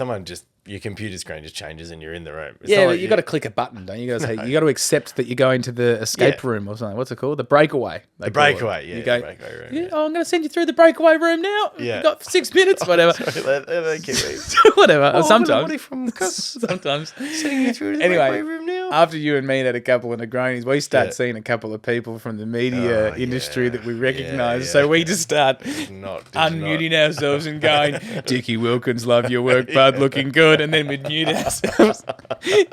Your computer screen just changes and you're in the room. It's yeah, not but like you got to click a button, don't you? You got to say, you got to accept that you're going to the escape room or something. What's it called? The breakaway. The breakaway, yeah. You go, the breakaway room. yeah, oh, I'm going to send you through the breakaway room now. Yeah. You've got 6 minutes, whatever. Sorry, they keep me. Whatever. Oh, Sometimes. from Sometimes. sending you through to the Anyway, breakaway room now. After you and me had a couple of Negronis, we start Yeah. seeing a couple of people from the media industry that we recognise. yeah. So we just start Not unmuting ourselves and going, Dickie Wilkins, love your work, bud, looking good. And then we'd mute ourselves.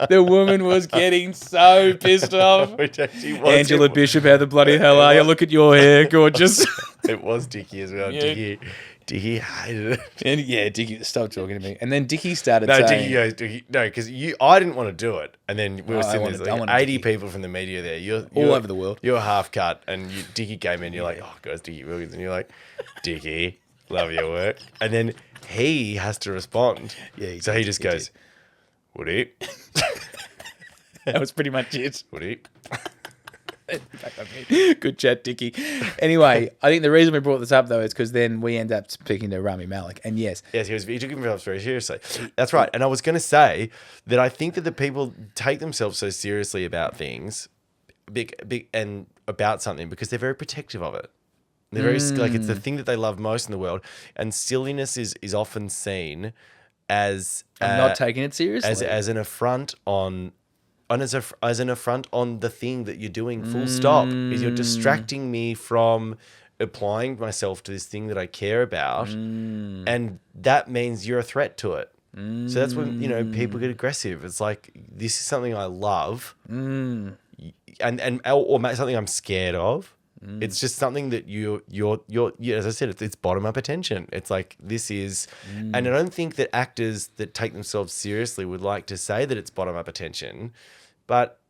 The woman was getting so pissed off. Which actually was Angela Bishop, how the bloody hell are you? Look at your hair, gorgeous. It was Dickie as well. Yeah. Dickie hated it. And yeah, Dickie, stop talking to me. And then Dickie started No, saying... Dickie goes, no, because I didn't want to do it. And then we were sitting wanted- there, I like wanted 80 Dickie. people from the media there. You're All over the world. You're half cut. And Dickie came in, you're like, oh, guys, Dickie Wilkins. And you're like, Dickie, love your work. And then he has to respond. Yeah, so he just goes, Woody, That was pretty much it. Woody. Back on me. Good chat, Dickie. Anyway, I think the reason we brought this up, though, is because then we end up speaking to Rami Malek. And yes, Yes, he took himself very seriously. That's right. And I was going to say that I think that the people take themselves so seriously about things, big and about something, because they're very protective of it. They're very like it's the thing that they love most in the world, and silliness is often seen as I'm not taking it seriously. as an affront on. As an affront on the thing that you're doing, full stop, is you're distracting me from applying myself to this thing that I care about, and that means you're a threat to it. So that's when people get aggressive. It's like, this is something I love, and or something I'm scared of. It's just something that you're as I said, it's bottom up attention. It's like, this is, and I don't think that actors that take themselves seriously would like to say that it's bottom up attention, but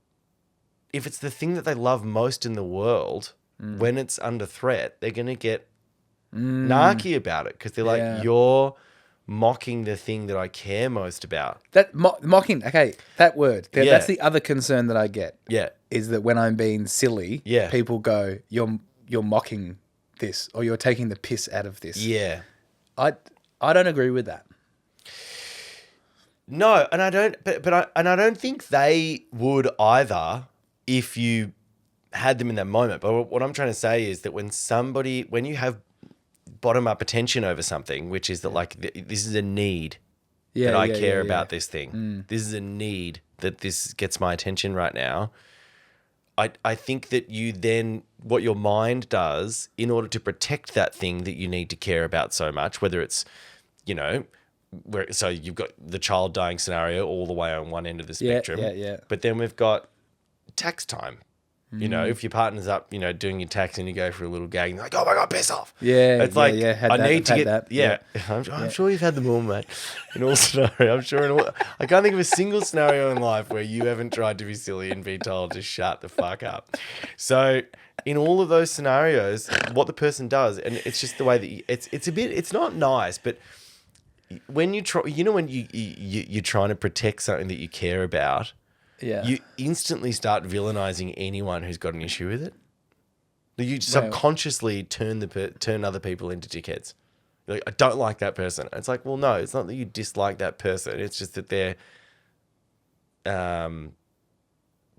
if it's the thing that they love most in the world, when it's under threat, they're gonna get narky about it, because they're like, you're mocking the thing that I care most about. That mocking, okay, that word. Yeah. That's the other concern that I get. Yeah. Is that when I'm being silly, Yeah. people go, you're mocking this, or you're taking the piss out of this. Yeah. I don't agree with that. No, and I don't. I don't think they would either if you had them in that moment. But what I'm trying to say is that when you have bottom up attention over something, which is that like this is a need that I care about this thing. This is a need that this gets my attention right now. I think that you then, what your mind does in order to protect that thing that you need to care about so much, whether it's, so you've got the child dying scenario all the way on one end of the spectrum. Yeah. But then we've got tax time. You know, if your partner's up, you know, doing your tax and you go for a little gag, and they're like, "Oh my god, piss off!" Yeah, it's like had I that, need to had get that. yeah. I'm sure you've had them all, mate. In all scenarios, I'm sure. I can't think of a single scenario in life where you haven't tried to be silly and be told to shut the fuck up. So, in all of those scenarios, what the person does, and it's just the way that it's not nice, but when you try, you know, when you're trying to protect something that you care about. Yeah. You instantly start villainizing anyone who's got an issue with it. You subconsciously turn other people into dickheads. You're like, I don't like that person. It's like, well, no, it's not that you dislike that person. It's just that they're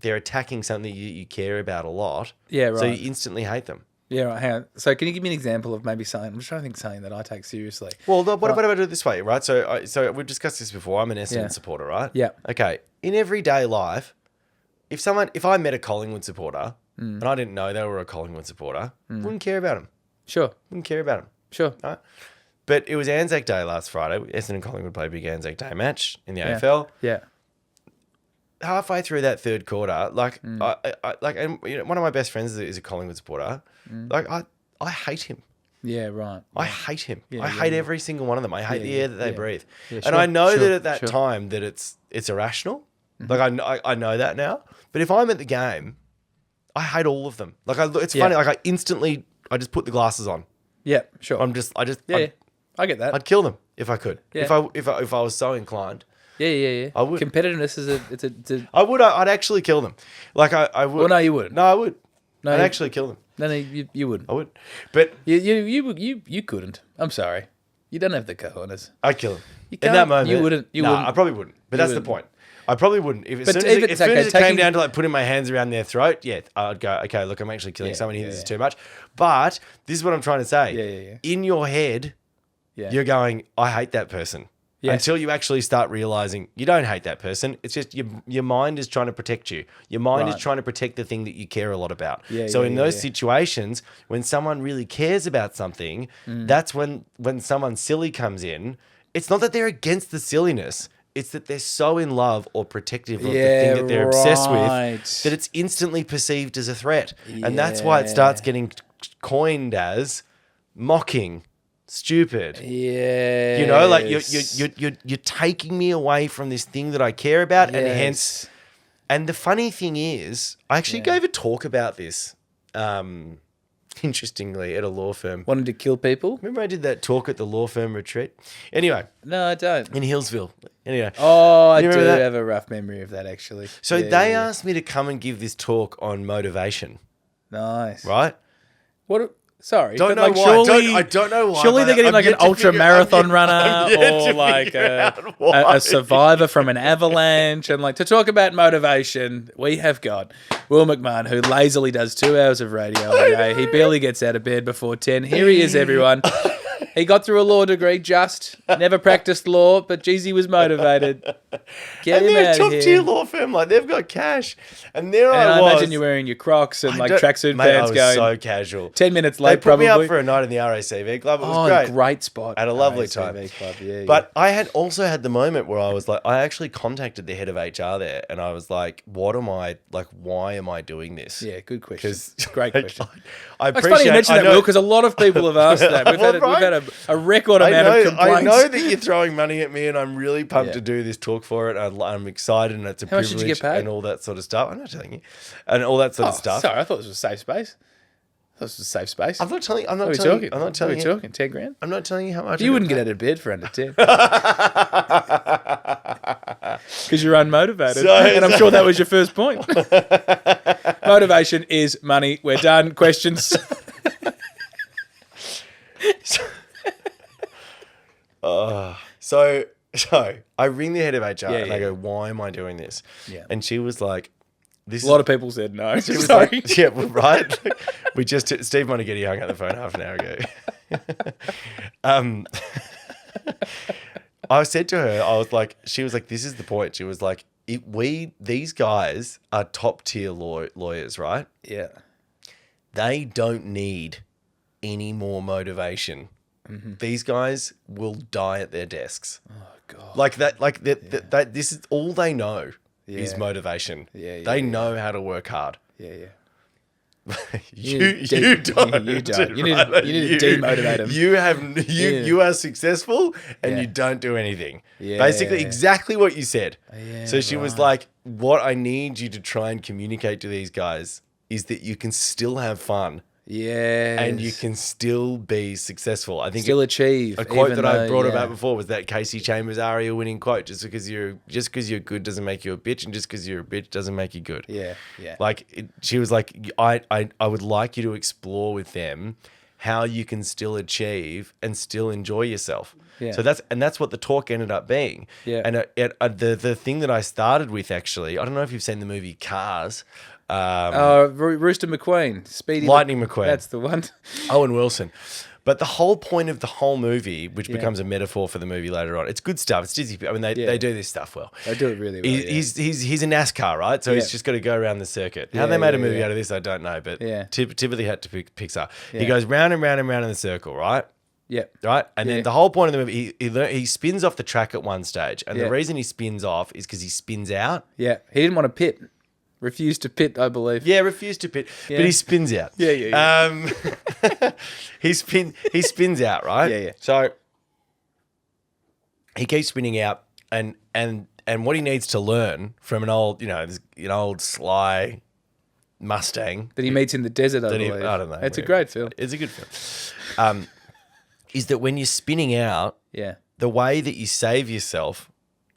attacking something that you care about a lot. Yeah, right. So you instantly hate them. Yeah, right. Hang on. So can you give me an example of maybe something? I'm just trying to think of something that I take seriously. Well, what about I do it this way, right? So we've discussed this before. I'm an Essendon supporter, right? Yeah. Okay. In everyday life, if I met a Collingwood supporter and I didn't know they were a Collingwood supporter, wouldn't care about them. Sure. Wouldn't care about them. Sure. Right? But it was Anzac Day last Friday. Essendon and Collingwood played a big Anzac Day match in the AFL. Yeah. Halfway through that third quarter, like and you know, one of my best friends is a Collingwood supporter. Like I hate him. Yeah, right. I hate him. Yeah, I hate every single one of them. I hate the air that they breathe. Yeah, and sure, I know sure, that at that sure. time that it's irrational. Like I know that now. But if I'm at the game, I hate all of them. Like it's funny. Like I just put the glasses on. Yeah, sure. I get that. I'd kill them if I could. Yeah. If I was so inclined. Yeah. I would. Competitiveness is it's a I would. I'd actually kill them. Like I would. Well, no, you wouldn't. No, I would. No, I'd you- actually kill them. No, you wouldn't. I would. But You couldn't. I'm sorry. You don't have the cojones. I'd kill them. You In that can't- moment. you wouldn't- you no, wouldn't. I probably wouldn't. But that's wouldn't. the point. I probably wouldn't. If as But soon as even- as soon as it taking- came down to like putting my hands around their throat, yeah, I'd go, okay, look, I'm actually killing someone here. This is too much. But this is what I'm trying to say. Yeah. In your head, you're going, I hate that person. Yeah. Until you actually start realizing you don't hate that person. It's just your mind is trying to protect you. Your mind is Right. trying to protect the thing that you care a lot about. Yeah, so yeah, in yeah, those yeah. situations, when someone really cares about something, that's when someone silly comes in. It's not that they're against the silliness. It's that they're so in love or protective of the thing that they're obsessed right. with that it's instantly perceived as a threat. And that's why it starts getting coined as mocking, stupid. Yeah. You know, like you're taking me away from this thing that I care about, and hence. And the funny thing is, I actually gave a talk about this. Interestingly, at a law firm. Wanted to kill people? Remember I did that talk at the law firm retreat? Anyway, No, I don't. in Hillsville. Anyway. Oh, I do remember that? have a rough memory of that, actually. So Yeah, they yeah. asked me to come and give this talk on motivation, Nice. right? What? Sorry. Don't but, know like, why. Surely, I don't know why. Surely but they're getting I'm like an yet to ultra figure- marathon I'm runner yet or to like figure out why. a survivor from an avalanche. And like to talk about motivation, we have got Will McMahon, who lazily does 2 hours of radio a day. He barely gets out of bed before 10. Here he is, everyone. He got through a law degree, never practiced law, but geez, he was motivated. Get And him they're a out of top here. tier law firm, like they've got cash, and there And I I was. imagine you're wearing your Crocs and like don't- tracksuit mate, pants I was going so casual. 10 minutes They late, put probably. me up for a night in the RACV club. It was great. spot. Had a lovely RACV time. Club, yeah, But I had also had the moment where I was like, I actually contacted the head of HR there, and I was like, "What am I like? Why am I doing this?" yeah, good question. 'Cause Great question. I It's funny you mention that, Will, because a lot of people have asked that. We've had, Well, we've had a record amount of complaints. I know that you're throwing money at me, and I'm really pumped Yeah. to do this talk for it. I'm excited, and it's a How much privilege did you get paid? and all that sort of stuff. I'm not telling you, and all that sort of stuff. Sorry, I thought this was a safe space. I thought this was a safe space. I'm not telling. I'm What not are we telling. talking? I'm not telling What are you. we talking? 10 grand? I'm not telling you how much. You wouldn't get out of bed for under 10. Because you're unmotivated. And I'm sure that was your first point. Motivation is money. We're done. Questions? So I ring the head of HR and I yeah. go, "Why am I doing this?" Yeah. And she was like, "This A lot of people said no. She was Sorry. like, yeah, well, right. We just Steve Monaghetti hung up the phone half an hour ago. I said to her, I was like, she was like, this is the point. She was like, these guys are top tier lawyers, right? Yeah. They don't need any more motivation. Mm-hmm. These guys will die at their desks. Oh, God. Like that. Like that. This is all they know is Yeah. motivation. Yeah, they yeah. know how to work hard. Yeah. You don't. You don't. You need to demotivate him. You are successful and Yeah. you don't do anything. Yeah. Basically, exactly what you said. Yeah, So she was like, "What I need you to try and communicate to these guys is that you can still have fun Yeah. and you can still be successful." I think still achieve. a quote even that I though- brought yeah. about before was that Casey Chambers aria winning quote: "Just because you're good doesn't make you a bitch, and just because you're a bitch doesn't make you good." Yeah. Yeah. Like she was like, I would like you to explore with them how you can still achieve and still enjoy yourself. Yeah. So that's what the talk ended up being. Yeah. And the thing that I started with, actually, I don't know if you've seen the movie Cars. Rooster McQueen, Speedy Lightning McQueen. That's the one. Owen Wilson. But the whole point of the whole movie, which becomes a metaphor for the movie later on, it's good stuff. It's Disney. I mean, they do this stuff well. They do it really well. He's a NASCAR, right? So he's just got to go around the circuit. How they made a movie out of this, I don't know. But typically had to pick Pixar. He goes round and round and round in the circle, right? Yeah. Right? And then the whole point of the movie, he spins off the track at one stage. And the reason he spins off is because he spins out. Yeah. He didn't want to pit. Refused to pit, I believe. Yeah, refused to pit. Yeah. But he spins out. Yeah. He spins out, right? Yeah. So he keeps spinning out and what he needs to learn from an old sly Mustang That he meets in the desert, I that believe. I don't know. It's a great film. It's a good film. Is that when you're spinning out, Yeah. the way that you save yourself,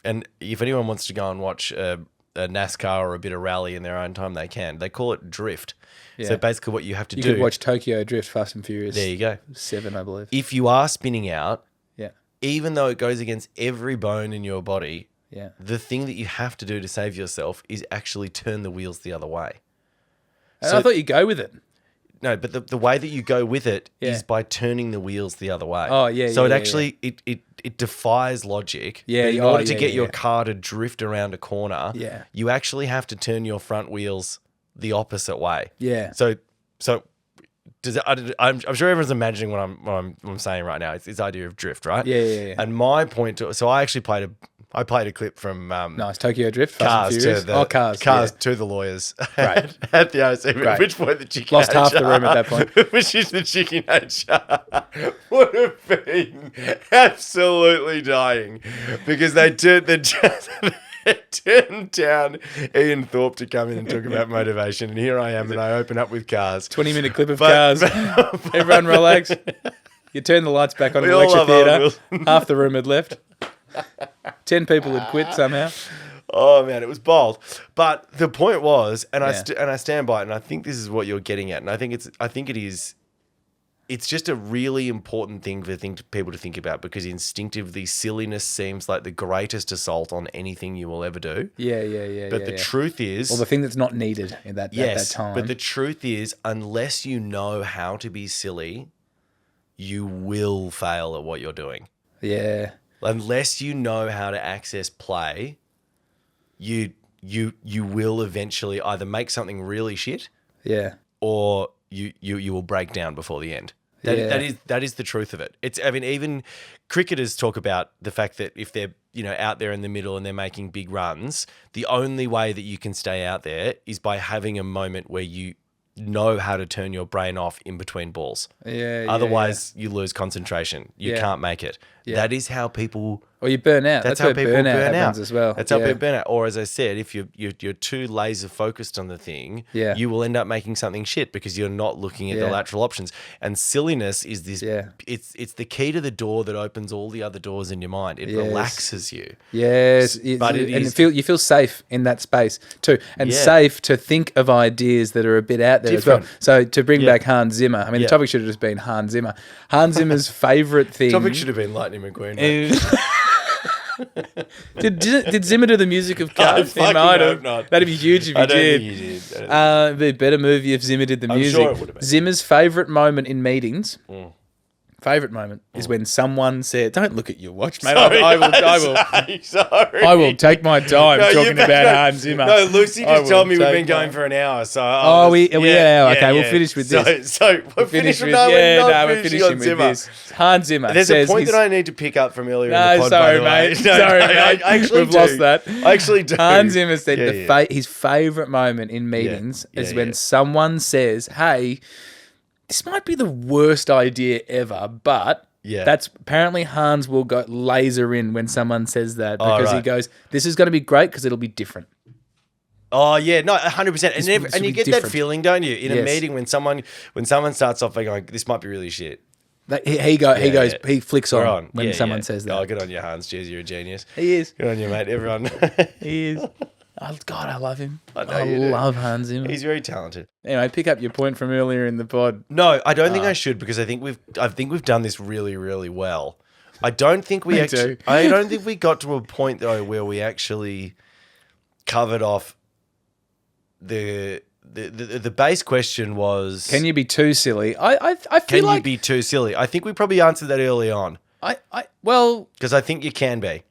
and if anyone wants to go and watch a NASCAR or a bit of rally in their own time, they can. They call it drift. Yeah. So basically what you have to You do... could watch Tokyo Drift, Fast and Furious. There you go. 7, I believe. If you are spinning out, Yeah. even though it goes against every bone in your body, Yeah. the thing that you have to do to save yourself is actually turn the wheels the other way. And So- I thought you'd go with it. No, but the way that you go with it is Yeah. by turning the wheels the other way. Oh, yeah, So yeah, it yeah, actually it defies logic. Yeah, But in oh, order to yeah, get yeah, your yeah. car to drift around a corner, Yeah. you actually have to turn your front wheels the opposite way. Yeah. So does it, I'm sure everyone's imagining what I'm saying right now. It's this idea of drift, right? Yeah. And my point, so I actually played a clip from Nice. Tokyo Drift, Fast Cars and to Furious. the Cars. to the lawyers. Great. At the OC, Great. at which point the chicken Lost half the room at that point. which is the chicken HR would have been absolutely dying because they turned down Ian Thorpe to come in and talk about motivation, and here I am, and I open up with Cars. 20-minute clip of Cars. Everyone relax. You turn the lights back on We the all lecture love Owen theatre. Wilson. Half the room had left. 10 people had quit somehow. Oh man, it was bold. But the point was, and Yeah. I stand by it, and I think this is what you're getting at, and I think it is. It's just a really important thing for people to think about because instinctively, silliness seems like the greatest assault on anything you will ever do. Yeah. But the truth is, Or the thing that's not needed at that time. but the truth is, unless you know how to be silly, you will fail at what you're doing. Yeah. Unless you know how to access play, you will eventually either make something really shit Yeah. or you will break down before the end. That is the truth of it. Even cricketers talk about the fact that if they're out there in the middle and they're making big runs, the only way that you can stay out there is by having a moment where you know how to turn your brain off in between balls. Yeah. Otherwise, you lose concentration. You Yeah. can't make it. Yeah. That is how people. Or you burn out. That's where how people burnout burn happens out as well. That's how people burn out. Or as I said, if you're too laser focused on the thing, Yeah. you will end up making something shit because you're not looking at the Yeah. lateral options. And silliness is this. Yeah. It's the key to the door that opens all the other doors in your mind. It Yes. relaxes you. Yes, But it is- you feel safe in that space too, and Yeah. safe to think of ideas that are a bit out there Different. as well. So to bring Yeah. back Hans Zimmer, I mean, Yeah. the topic should have just been Hans Zimmer. Hans Zimmer's favorite thing. Topic should have been Lightning McQueen. mate. Did Zimmer do the music of Cars? He fucking might hope have. not. That'd be huge if I he don't did. think he did. I don't It'd be a better movie if Zimmer did the I'm music. sure it would have been. Zimmer's favorite moment in meetings favourite moment is when someone said, "Don't look at your watch, mate. Sorry, I will. Sorry. I will take my time No, talking about Hans Zimmer." No, Lucy I just will told me we've take been going my- for an hour. So Oh, we okay. We'll finish with this. So we'll finish with we're finishing with this. Hans Zimmer. There's says a point he's- that I need to pick up from earlier in No, the pod, sorry, by the way. mate. Sorry, mate. I actually We've do. lost that. I actually do. Hans Zimmer said Yeah, his favourite moment in meetings is Yeah, when yeah. someone says, "Hey, this might be the worst idea ever," but Yeah. that's apparently Hans will go laser in when someone says that because he right. goes, "This is going to be great because it'll be different." Oh yeah, no, 100%. This And will you be get that different. feeling, don't you, in a Yes. meeting when someone starts off by going, "This might be really shit." He flicks We're on on. when Yeah, someone yeah. says that. Oh, good on you, Hans. Jeez, you're a genius. He is. Good on you, mate. Everyone. He is. Oh, God, I love him. I know I you do. love Hans Zimmer. He's very talented. Anyway, pick up your point from earlier in the pod. No, I don't think I should because I think we've done this really, really well. I don't think we Me actually. too. I don't think we got to a point though where we actually covered off the base question was, Can you be too silly? I feel can like you be too silly? I think we probably answered that early on well, because I think you can be.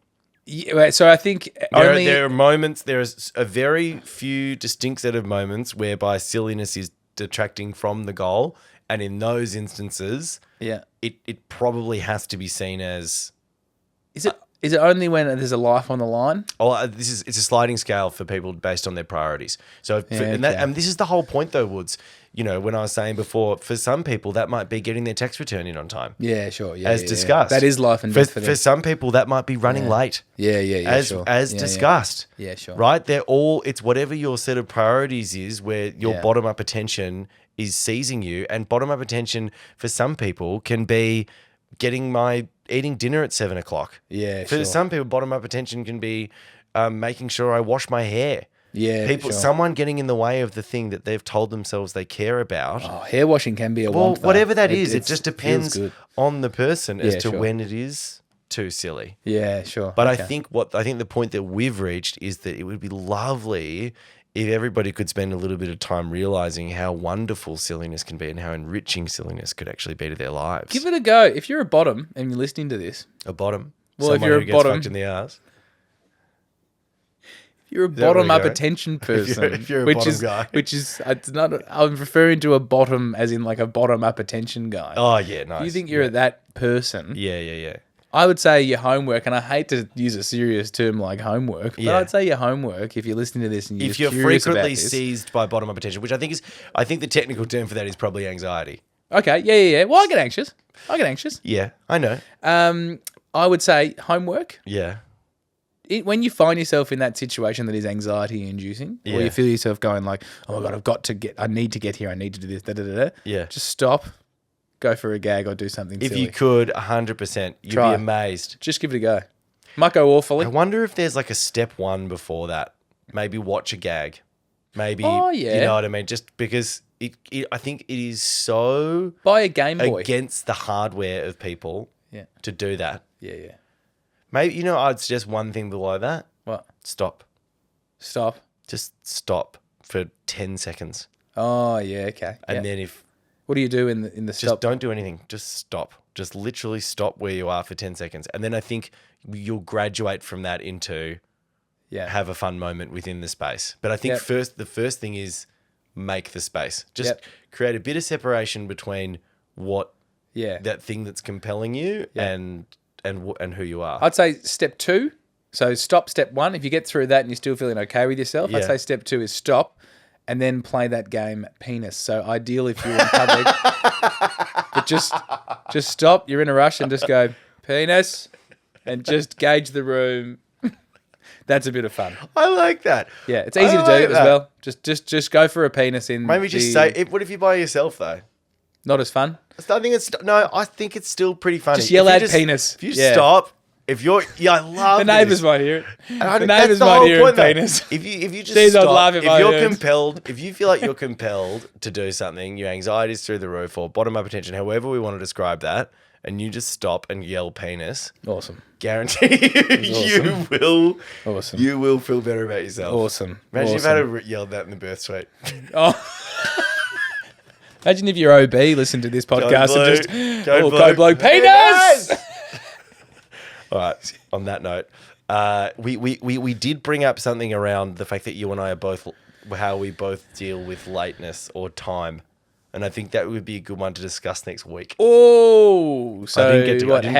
yeah, so I think only There are moments. There's a very few distinct set of moments whereby silliness is detracting from the goal, and in those instances, yeah. it probably has to be seen as. Is it only when there's a life on the line? Oh, it's a sliding scale for people based on their priorities. So, okay. and this is the whole point, though, Woods. You know, when I was saying before, for some people that might be getting their tax return in on time, Yeah, sure. Yeah, as yeah, discussed. Yeah. That is life and For, death for them. for some people, that might be running late, Yeah, as sure. as Yeah, discussed. Yeah, sure. Right? They're all. It's whatever your set of priorities is, where your Yeah. bottom up attention is seizing you, and bottom up attention for some people can be eating dinner at 7 o'clock. Yeah, For sure. some people, bottom up attention can be making sure I wash my hair. Yeah, People, sure. someone getting in the way of the thing that they've told themselves they care about. Oh, hair washing can be a well, want, though. whatever that is, it it's- just feels depends good. on the person as Yeah, to sure. when it is too silly. Yeah, sure. But Okay. I think the point that we've reached is that it would be lovely if everybody could spend a little bit of time realizing how wonderful silliness can be and how enriching silliness could actually be to their lives. give it a go. If you're a bottom and you're listening to this, a bottom. Well, if someone you're who a gets bottom- fucked in the ass. you're a that where bottom we're up going? attention person, if you're a which bottom is guy. which is it's not. I'm referring to a bottom as in like a bottom up attention guy. Oh yeah, nice. If you think you're that person, Yeah. I would say your homework, and I hate to use a serious term like homework, but Yeah. I'd say your homework, if you're listening to this and If you're curious about frequently this. seized by bottom up attention, which I think the technical term for that is probably anxiety. Okay, yeah. Well, I get anxious. Yeah, I know. I would say homework. Yeah. When you find yourself in that situation that is anxiety inducing, or Yeah. you feel yourself going like, oh my God, I need to get here, I need to do this, Yeah. just stop, go for a gag or do something If silly. you could, 100%, you'd Try. be amazed. Just give it a go. Might go awfully. I wonder if there's like a step one before that. Maybe watch a gag. Maybe, Oh, yeah. you know what I mean? Just because I think it is so Buy a Game Boy. against the hardware of people Yeah. to do that. Yeah. Maybe, I'd suggest one thing below that. What? Stop. Stop. Just stop for 10 seconds. Oh, yeah, okay. And Yeah. then if What do you do in the just stop? don't do anything, just stop. Just literally stop where you are for 10 seconds. And then I think you'll graduate from that into Yeah. have a fun moment within the space. But I think Yep. the first thing is make the space. Just Yep. create a bit of separation between what Yeah. that thing that's compelling you and who you are. I'd say step 2. So stop step 1. If you get through that and you're still feeling okay with yourself, I'd Yeah. say step 2 is stop and then play that game penis. So ideal if you're in public. But just stop. You're in a rush and just go penis and just gauge the room. That's a bit of fun. I like that. Yeah, it's easy I to do like as that. well. Just go for a penis in. Maybe just say, what if you buy yourself though? Not as fun. I think it's still pretty funny. Just yell If you out penis. If you Yeah. stop, I love The neighbours this. might hear it. And The that's neighbours the might whole hear point, it though. penis. If you just Jeez, I'd stop, laugh if if I you're heard. compelled, if you feel like you're compelled to do something, your anxiety's through the roof or bottom up attention, however we want to describe that, and you just stop and yell penis, Awesome. guarantee Awesome. you will feel better about yourself. Awesome. Imagine awesome. if I had yelled that in the birth suite. Oh. Imagine if your OB listened to this podcast and just, Go blue, penis! All right. On that note, we did bring up something around the fact that you and I are both how we both deal with lateness or time, and I think that would be a good one to discuss next week. Oh, so how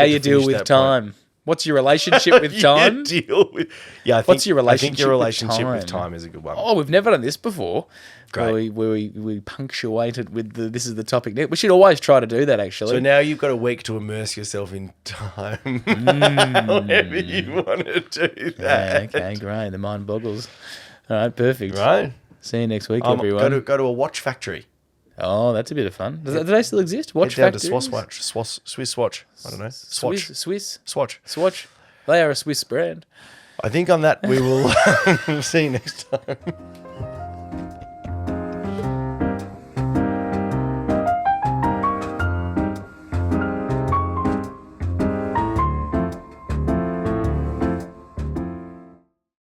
you deal with point. time? What's your relationship with time? What's your I think your relationship relationship with with time is a good one. Oh, we've never done this before. Great. Where we punctuate it with this is the topic. We should always try to do that, actually. So now you've got a week to immerse yourself in time. However you want to do that. Yeah, okay, great. The mind boggles. All right, perfect. Right. See you next week, everyone. Go to a watch factory. Oh, that's a bit of fun. Do they still exist? Watch Head down factories? to Swiss watch. I don't know. Swatch. They are a Swiss brand. I think on that we will see you next time.